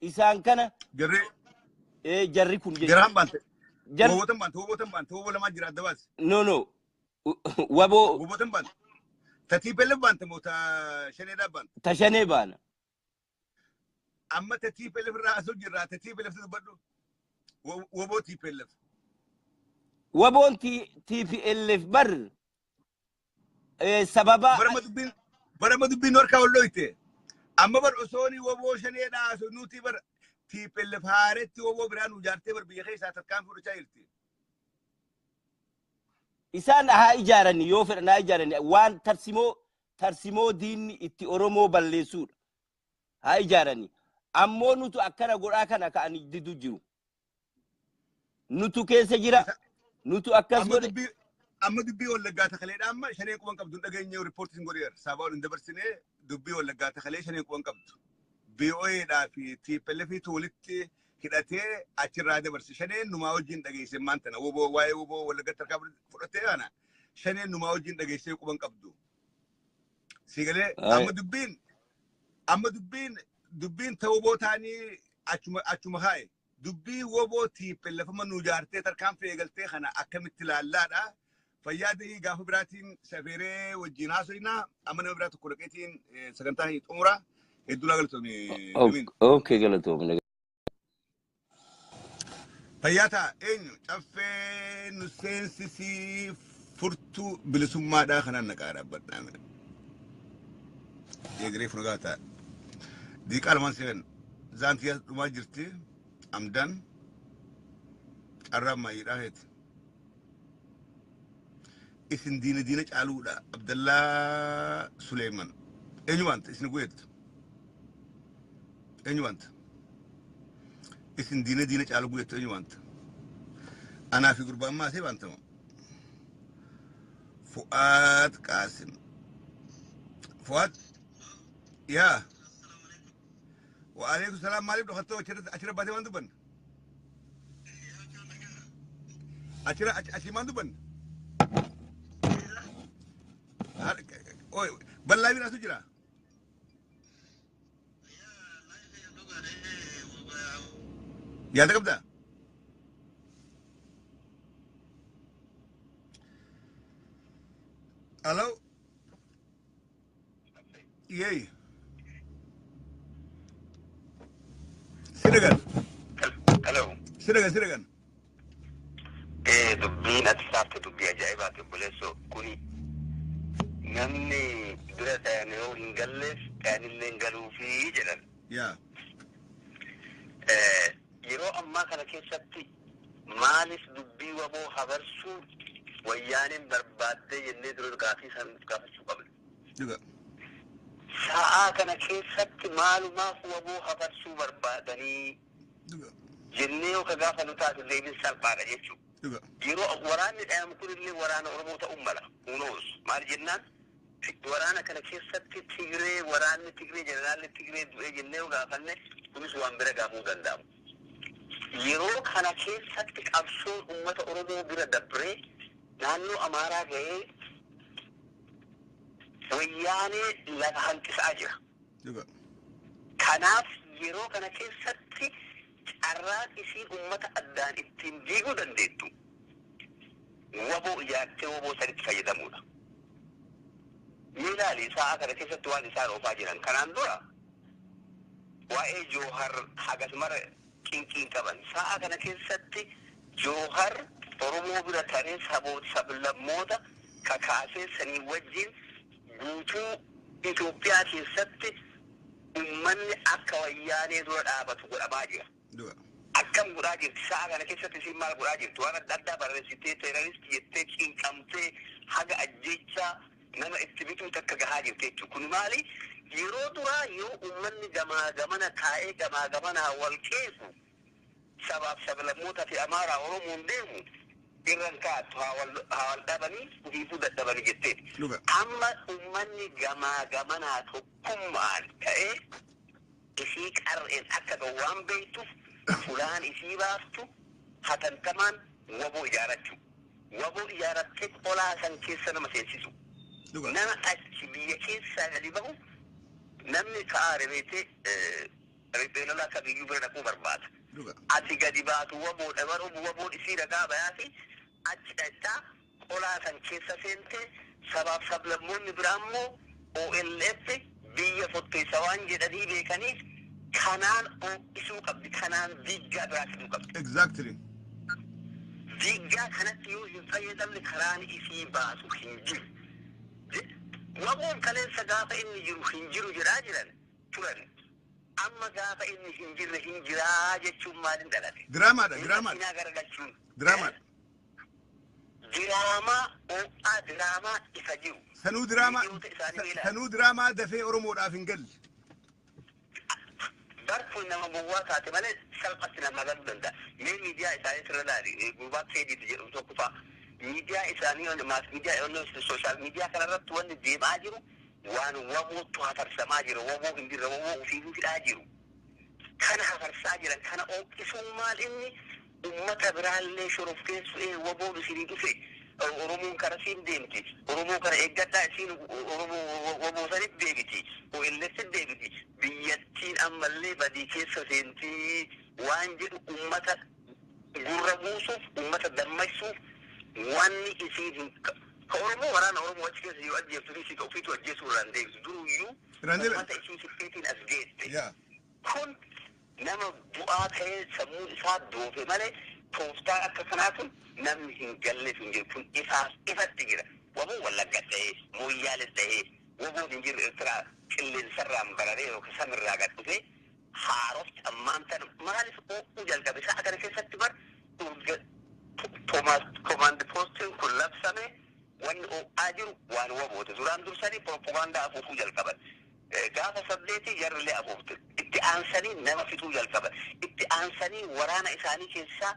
Speaker 3: isaan kana jarri kun
Speaker 1: jaraan bante wobotan bante wobo lamaa jira adda baas
Speaker 3: no
Speaker 1: wobotan bante TPLF bante moo shanee bante
Speaker 3: ta shanee baana
Speaker 1: amma TPLF irraa asoo jirraa TPLF dubbadhu woboo TPLF
Speaker 3: waboon TPLF bar sababa
Speaker 1: barama dubbiin warkaa olloyte amma bar osooni woboo shaneedhaa aso nuti bar TPLF haaretti woboo biraan ujaartee bar biyya keessaa tarkaan fudhachaa jirti.
Speaker 3: Isaan haa ijaarani yoo fedhan haa ijaarani waan tarsimoo diinni itti Oromoo balleessuudha haa ijaarani ammoo nutu akkana godhaa kana ka'anii didu jiru nutu keessa jira nutu akkas godhe
Speaker 1: amma dubbii wallaggaa takaleedha amma shaneen quban qabdu dhageenye riippoortiin godheera sabaa waliin dabarsinee dubbii wallaggaa takalee shaneen quban qabdu BOAdhaa fi TPLFiitu walitti hidhatee achirraa dabarse shaneen numaa wajjin dhageesse maantana waa'ee woboo wallaggaa tarkaa fudhatee kana shaneen numaa wajjin dhageessee quban qabdu sigalee amma dubbiin ta'uu bootaanii achuma haa'e dubbii woboo TPLF nu jaartee tarkaan feegaltee kana akkamitti laallaadha. Fayyadee gaafa biraatiin safeeree wajjin haasofnaa amma nama biraa tokko dhaqeetiin sagantaa xumuraa hedduu galatoomne.
Speaker 3: Okay galatoomne.
Speaker 1: Fayyaataa eenyu caffee nu seensisii furtuu bilisummaadhaa kanaan naqaa dhaabbadhaan eegalee furgaataa diiqaa lamaan seen zaantiyaa dhumaa jirti amdan carraa maayidhaa heeti isin diina caaluudha Abdallaa Suleeman eenyu wanta isin guyeettu eenyu wanta isin diina caalu guyeettu eenyu wanta anaa fi gurbaan maasee wantama Fuad Qasim Fuad يا وعليكم السلام مالك دخلتوا أشرب بعدين ما ندبن أشرب ما ندبن أوه بالله بينا سجرا يا تكبدا ألو ياي سرقان
Speaker 4: الو
Speaker 1: سرقان
Speaker 4: ايه دبين اتسابت دبي اجايبات بوليسو كوني نمني درس يعني هو انجلس كان اللي انجلو فيه جلال
Speaker 1: يا
Speaker 4: يرو اما كان كيسبتي مالس دبي وابو خبرسو ويانين برباد يني درو كافي سو قبل
Speaker 1: دقا
Speaker 4: ساعة كان كيسبتي مالو ما هو ابو خبرسو بربادني جنيو كغافة نتاس الليبين سالبارا يجو يرو وران الأيام كل اللي ورانا أرموتا أملا ونوز مال جنان ورانا كان كيسبتي تيغري ورانا تيغري جنرال تيغري دوئي جنيو غافة كنس وانبرا غافو غندام يرو كان كيسبتي أبسول أمتا أرمو برا دبري نانو أمارا غي وياني لغهان تسعجرة كناف يرو كان كيسبتي arraa isii ummata addaan ittiin diiguu dandeettu waboo ijaartee waboo sanitti fayyadamuudha. Miilaali sa'a kana keessatti waan isaan oofaa jiran kanaan dura waa'ee Joohar hagas mara qinqiin qaban sa'a kana keessatti Joohar Oromoo bira taree sablammoota kakaasee sanii wajjin guutuu Itoophiyaa keessatti ummanni akka wayyaanee dura dhaabatu godhamaa jira. Akkam godhaa jirti sa'a kana keessatti isin maal godhaa jirti waan adda addaa barreessitee teeraristi jettee qiinqamtee haga ajjeechaa nama itti bituu takka gahaa jirti jechuudha. Kun maali yeroo duraa yoo ummanni gamaa gamana taa'ee gamaa gamanaa wal qeesu sabaaf sablammoota fi amaaraa Oromoon deemu irran kaatu haa wal dhabanii hiifuu dadhabanii jetteeti. Amma ummanni gamaa gamanaa tokkummaan ta'ee isii qarreen akka gowwaan beektuuf fulaan isii baaftu hatantamaan waboo ijaarachuu. Waboo ijaarattee qolaa san keessa nama seensisu. Nama achi biyya keessaa gadi bahu namni ka'aa riphee lolaa kamiyyuu bira dhaquu barbaada. Ati gadi baatu waboodha baruu waboon isii dhagaa bayaati achi dhaqxaa qolaa san keessa seentee sabaaf sablammoonni biraa immoo OLF biyya fotteessa waan jedhanii beekaniif kanaan isuu qabdi kanaan diiggaa biraa fiduu qabdi.
Speaker 1: Exactly.
Speaker 4: Diiggaa kanatti yoo hin fayyadamne karaan isii baasu hin jiru. Waboon kaleessa gaafa inni jiru hin jiru jedhaa jiran turan. Amma gaafa inni hin jirre hin jiraa jechuun maalin dhalate?
Speaker 1: Diraamaadha.
Speaker 4: Diraamaa diraamaa isa jiru.
Speaker 1: Sanuu diraamaa dafee Oromoodhaaf hin galle.
Speaker 4: Barfuun nama gowwaa taate malee salphatti nama galuu danda'a. Mee miidiyaa isaanii sirra laali gurbaa Feediiti jedhamu tokko fa'a. Miidiyaa isaanii maas miidiyaa sooshaal miidiyaa kanarratti wanni deemaa jiru waan wabootu hafarsamaa jira. Waboo hin jirre waboo ofiifuu fidhaa jiru. Kana hafarsaa jiran kana oomqisuun maal inni ummata biraallee shorofkeessu waboon isinii dhufe. Oromoon kana siin deemti. Oromoo kana eeggadhaa isiin Oromoo sanitti deebiti. OLF'tti deebiti. Biyyattiin ammallee badii keessa seentii waan jedhu ummata gurra buusuuf, ummata dammaqsuuf wanni isiin hin ka Oromoo waraana Oromoo achi keessa yoo ajjeeftu fi ka ofiitu ajjeesuu irraan deebisu. Duruyyuu ummata isiin sifteetiin as geesse. Kun nama bu'aa ta'ee sammuu isaa doofe malee tooftaa akka kanaatu namni hin galle hin jiru kun ifatti jira waboo wallagga ta'ee mooyyaalee ta'ee waboo hin jiru Eertiraa qilleensarraan bararee yookiin samirraa gad dhufee haarofti ammaan tan maaliif oo'uu jalqabe sa'a kana keessatti bar command postiin kun labsame wanni oo'aa jiru waan wabooti duraan dursanii propagaandaa afuufuu jalqaban gaafa saddeetii jarrilee afuuftu itti aansanii nama fixuu jalqaban itti aansanii waraana isaanii keessaa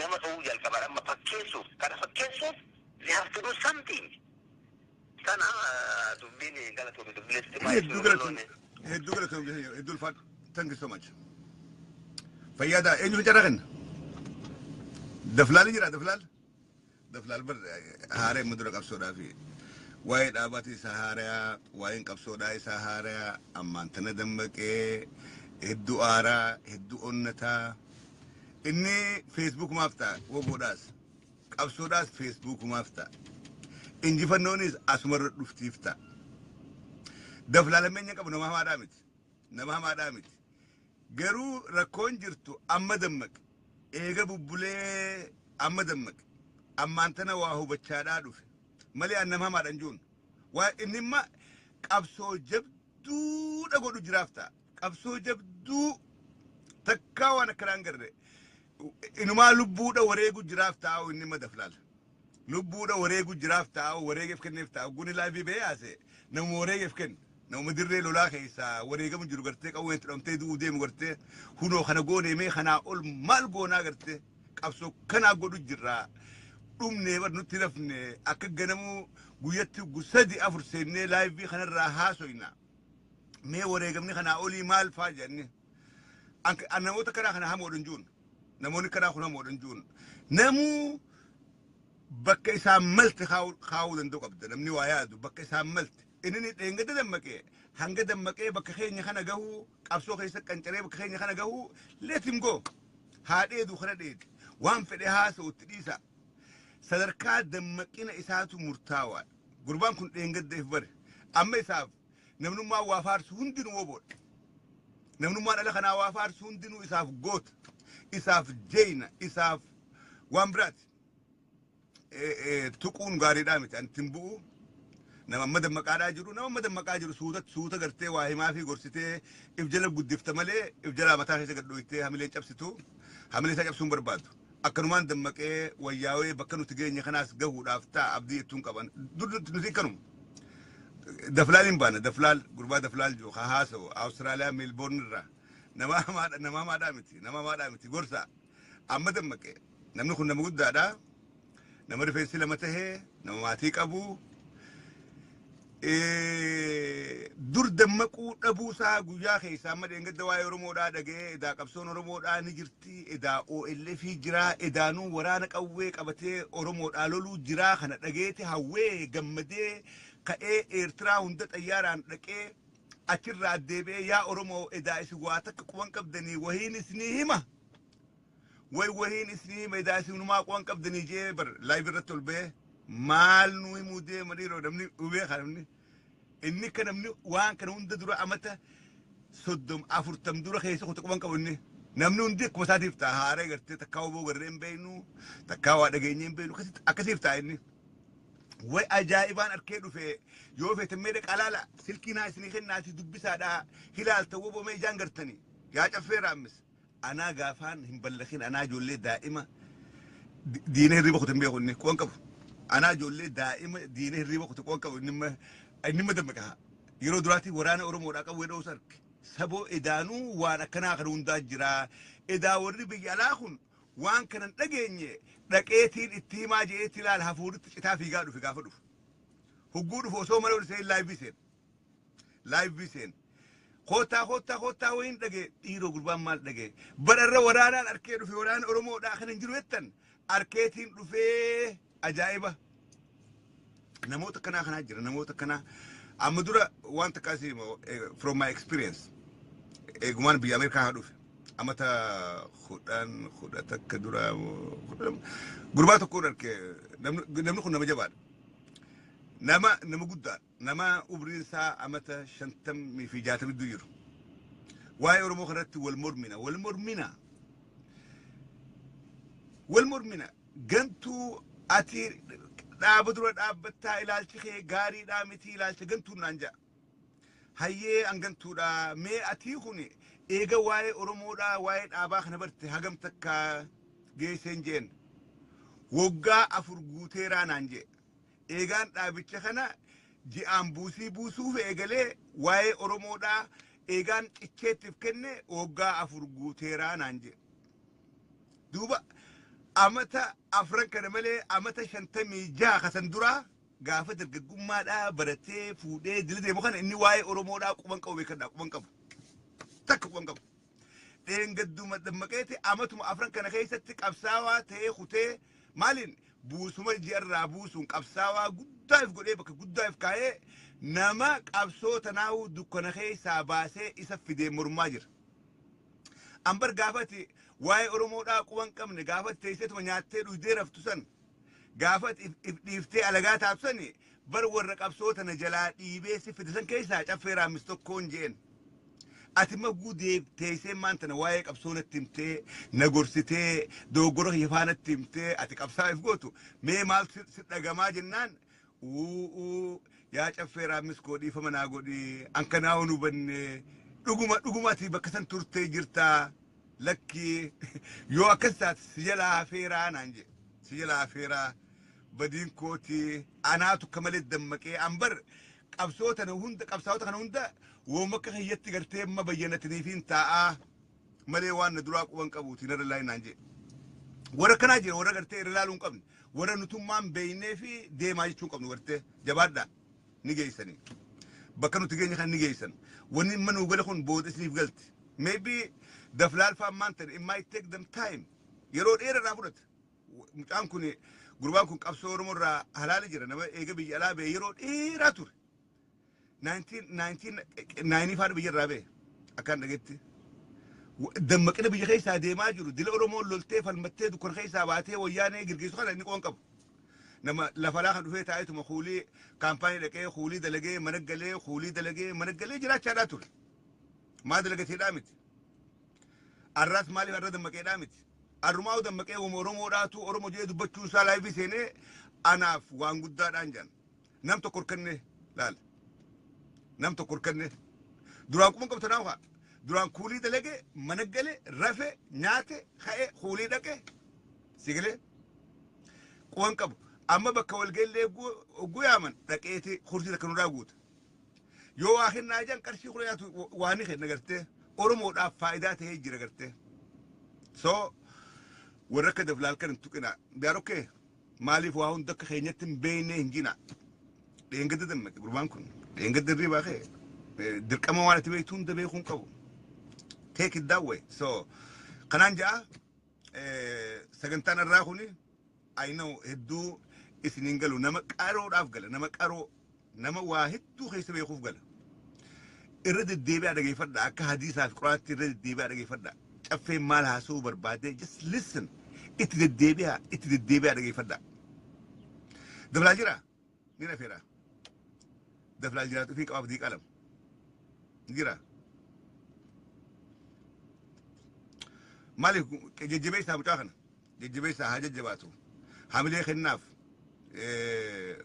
Speaker 4: nama dhowuu jalqaban amma fakkeessuuf kana fakkeessuuf they have to do something sana dubbiin galatoome dubbileetti
Speaker 1: hedduu galatoome hedduu ulfaadhu thank you so much fayyadaa eenyu ficara kenna daflaali jira daflaal bar haaree mudura qabsoodhaa fi waa'ee dhaabati isaa haaraa waa'een qabsoodhaa isaa haaraa ammaan tana dammaqee hedduu aaraa hedduu onnataa inni feesbuukumaaf ta'a woboodhaas qabsoodhaas feesbuukumaaf ta'a injifannoonis asumarra dhuftiif ta'a daflaalameenya qabu nama hamaadhaa miti garuu rakkoon jirtu amma dammaqe eega bubbulee amma dammaqe ammaan tana waa hubachaadhaa dhufe malee an nama hamaadhan juun waa inni imma qabsoo jabduudha godhu jiraaf ta'a qabsoo jabduu takkaa waan akkanaan garre inumaa lubbuudha wareegu jiraaf taa'u inni imma daflaala lubbuudha wareegu jiraaf taa'u wareegeef kenneef taa'u guni laafii bee haase nama wareegeef kenne nama dirree lolaa keessaa wareegamu jiru gartee qawween tudhamtee du'uu deemu gartee hunoo kana gooneemee kanaa ol maal goonaa gartee qabsoo kanaa godhu jirraa dhumnee bar nutti rafne akka ganamu guyyatti gusadi afur seennee laayivii kanarraa haasoyna mee wareegamni kanaa olii maal faa jenni namoota kanaa kana hamoodhan juun namoonni kanaa kun hamoodhan juun namuu bakka isaan malte kaa'uu danda'u qabda namni waa yaadu bakka isaan malte inni dheengada dammaqee hanga dammaqee bakka keenya kana gahuu qabsoo keessa qancaree bakka keenya kana gahuu let him go haa dheedu kana dheedi waan fedhe haasa'utti dhiisa sadarkaa dammaqina isaatu murtaawaa gurbaan kun dheengaddeef bare amma isaaf namnummaa waa faarsu hundinuu woboodha namnummaa dhala kanaa waa faarsu hundinuu isaaf goota isaaf jeeyna isaaf waan biraati tuquun gaariidhaa miti an ittiin bu'u nama amma dammaqaadhaa jiru nama amma dammaqaa jiru suuta gartee waa himaa fi gorsitee if jala guddifta malee if jalaa mataa keessa gadhooytee hamilee cabsitu hamilee isaa cabsuun barbaadu akkanumaan dammaqee wayyaawee bakka nuti geenya kanaas gahuudhaaf ta'a abdii ittuun qaban nuti kanuma daflaaliin baana daflaal gurbaa daflaal jiru haa haasa'u Awustiraaliyaa Meelboorn irraa nama hamaadhaa miti gorsa amma dammaqee namni kun nama guddaadha nama rifeensi lama tahee nama maatii qabu dur dammaquu dhabuusaa guyyaa keessaa amma dheengadda waa'ee Oromoodhaa dhagee edaa qabsoon Oromoodhaa ni jirti edaa OLF jiraa edaanuu waraana qawwee qabatee Oromoodhaa loluu jiraa kana dhageeti hawwee gammadee ka'ee Eertiraa hunda xayyaaraan dhaqee achirraa deebi'ee yaa Oromoo edaa isin waa takka quban qabdanii wahiin isinii hima wahiin isinii hima edaa isin numaa quban qabdanii jee bar laayivii irratti ol ba'ee maal nu himuu deema dhiiroo namni ubee kanamni inni kan namni waan kana hunda dura amata 40 dura keessa kutu quban qabu inni namni hundi akkuma isaatiif ta'a haaree gartee takkaa oboo garree hin beeknu takkaa waa dhageenyee hin beeknu akkasiif ta'a inni way ajaa'ibaan arkee dhufe yoo feete meedha qalaala silkiinaa isinii kennaati dubbisaadhaa hilaalta wobomee ijaan gartanii yaa caffeera ammis anaa gaafaan hin ballakin anaa ijoollee daa'ima diinee hirriba kutu hin beeku inni quban qabu anaa ijoollee daa'ima diinee hirriba kutu quban qabu inni dammaqaa yeroo duraatti waraana Oromoodhaa qabu hedhoo sarke saboo edaanuu waan akkanaa kana hundaa jira edaa warri biyya alaa kun waan kanan dhageenye dhaqeetiin itti himaa jeetti ilaala hafuuritti citaa fiigaa dhufe gaafa dhufu hugguu dhufu osoo mana ol seen laayivii seen kootaa wayin dhagee dhiiroo gurbaan maal dhagee bararra waraanaan arkee dhufe waraana Oromoodhaa kan hin jiru jettan arkeetiin dhufee ajaa'iba namoota kanaa jira namoota kanaa amma dura waan takkaasi from my experience eegumaan biyya Ameerikaa haa dhufe amata kudha takka dura gurbaa tokkoon arkee namni kun nama jabaadha nama guddaa nama umriin isaa amata 50 fi 60 jiru waa'ee Oromoo kanatti wal mormina والمرمنة قنتو أتي دابدرو دابتا إلى الشيخ غاري دامتي إلى الشيخ قنتو نانجا هاي أنقنتو دا مي أتيخوني إيغا واي أرمودا واي أباخ نبرت هقم تكا جيسين جين وقا أفرقوتيرا نانجي إيغان دابتش خنا جي أمبوسي بوسوف إيغالي واي أرمودا إيغان إتشيتف كني وقا أفرقوتيرا نانجي دوبا أمتا أفرنك نمالي أمتا شنتمي جا خسندورا قافت القمة دا برتي فودي دلدي مخان إني واي أرمو دا قبان قو بيكدا قبان قبو تك قبان قبو تين قدو مدمكيتي أمتو أفرنك نخيسة تك أبساوا تي خوتي مالين بوسو مجر بوسو أبساوا قدائف قولي بك قدائف كاي نما أبسو تناو دوكو نخيسة باسي إسف دي مرماجر أمبر قافتي واي أرمو دا قوان قمني قافت تيسيت ونياتي رجدي رفتوسن قافت إفتي ألقات أبسني بر ورق أبسوت أنا جلال إيبي سفتسن كيسا جفيرا مستوكون جين أتما قودي تيسي مانتنا وايك أبسونة تمتي نقرسيتي دوغوره يفانة تمتي أتك أبسا يفقوتو مي مال ست نقما جنان يا جفيرا مسكودي فمنا قودي أنكناو نبني لقماتي بكسن تورتي جرتا لكي يو أكسات سجلا فيرا نانجي سجلا فيرا بدين كوتي أنا تكمل الدمكي أمبر قبصوتنا هند قبصوتنا هند ومك هي تقرتي ما بينتني فين تاء مليوان ندراك وانكبوتي نر الله نانجي ورا كناجي ورا قرتي رلالون قبل ورا نتومان بينه في دي ما يشون قبل ورته جباردا نيجيسني بكنو تيجي خان نيجيسن وني من وقلكون بود اسني قلت maybe the flalfa mountain it might take them time يرود إير رابط متأم كوني قربان كون قبصور مرة هلالي جرا نما إيجا بيجلا بيرود إير راتور 1995 بيجرا بيه أكان نجتي دم كده بيجي خيسة ديما جرو دل أورمو لولتي فالمتة دكون خيسة باتي وياني جرجيسو خلا نيكون كب نما لفلاخ دفعة تايتو مخولي كامباني لكي خولي دلقي منقلي خولي دلقي منقلي جرا شاداتور ما دلقتي دامت الراس مالي الرد مكي دامت الرماو دمكي ومورمو راتو أورمو جي دبتشو سالاي في سنة أنا وان قدار أنجان نم تقر كني لال نم تقر كني دران كم كم تناوها دران كولي دلقي منقلي رفع ناتي خاي خولي دكي سيقلي قوان كبو أما بكوال قيل لي قويامن دكيتي خرسي دكنو راقود يو آخر ناجان كرشي خلياتو واني خير نقرته أورمو دا فائداته هي جرى قرته سو وركد فلال كان تكنا داروكي مالي فواهون دك خينيتم بينه هنجينا دينغد دمك قربانكم دينغد الريبا خي دركما وانا تبيتون دبيخون قبو take it that way so قنان جاء سجنتان الراخوني I know هدو إثنينجلو نمك أرو رافقل نمك أرو نما واحد تو خيس بيخوف قال الرد الديبي على جي فردا كحديث في القرآن الرد الديبي على جي فردا شافين مالها سوبر بعدين just listen اتد الديبي على جي فردا دفلاجرا نينا فيرا دفلاجرا تفيك أو بديك ألم جرا مالك جيبيسا بتاعنا جيبيسا حاجة جباتو حاملي خناف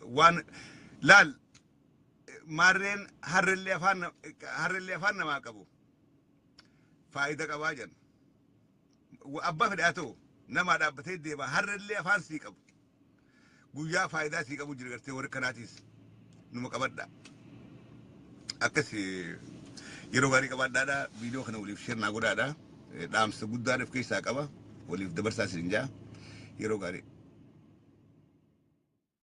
Speaker 1: وان لال مارين هر اللي أفان ما كبو فايدة كواجن وأبا في الأتو نما دابتي ديبا هر اللي أفان سي كبو قويا فايدة سي كبو جرغرتي وركناتيس نما كبدا أكسي يرو غاري كبدا دا فيديو خنا وليف شير ناغو دا دام سغودا دف كيسا كبا وليف دبرسا سينجا يرو غاري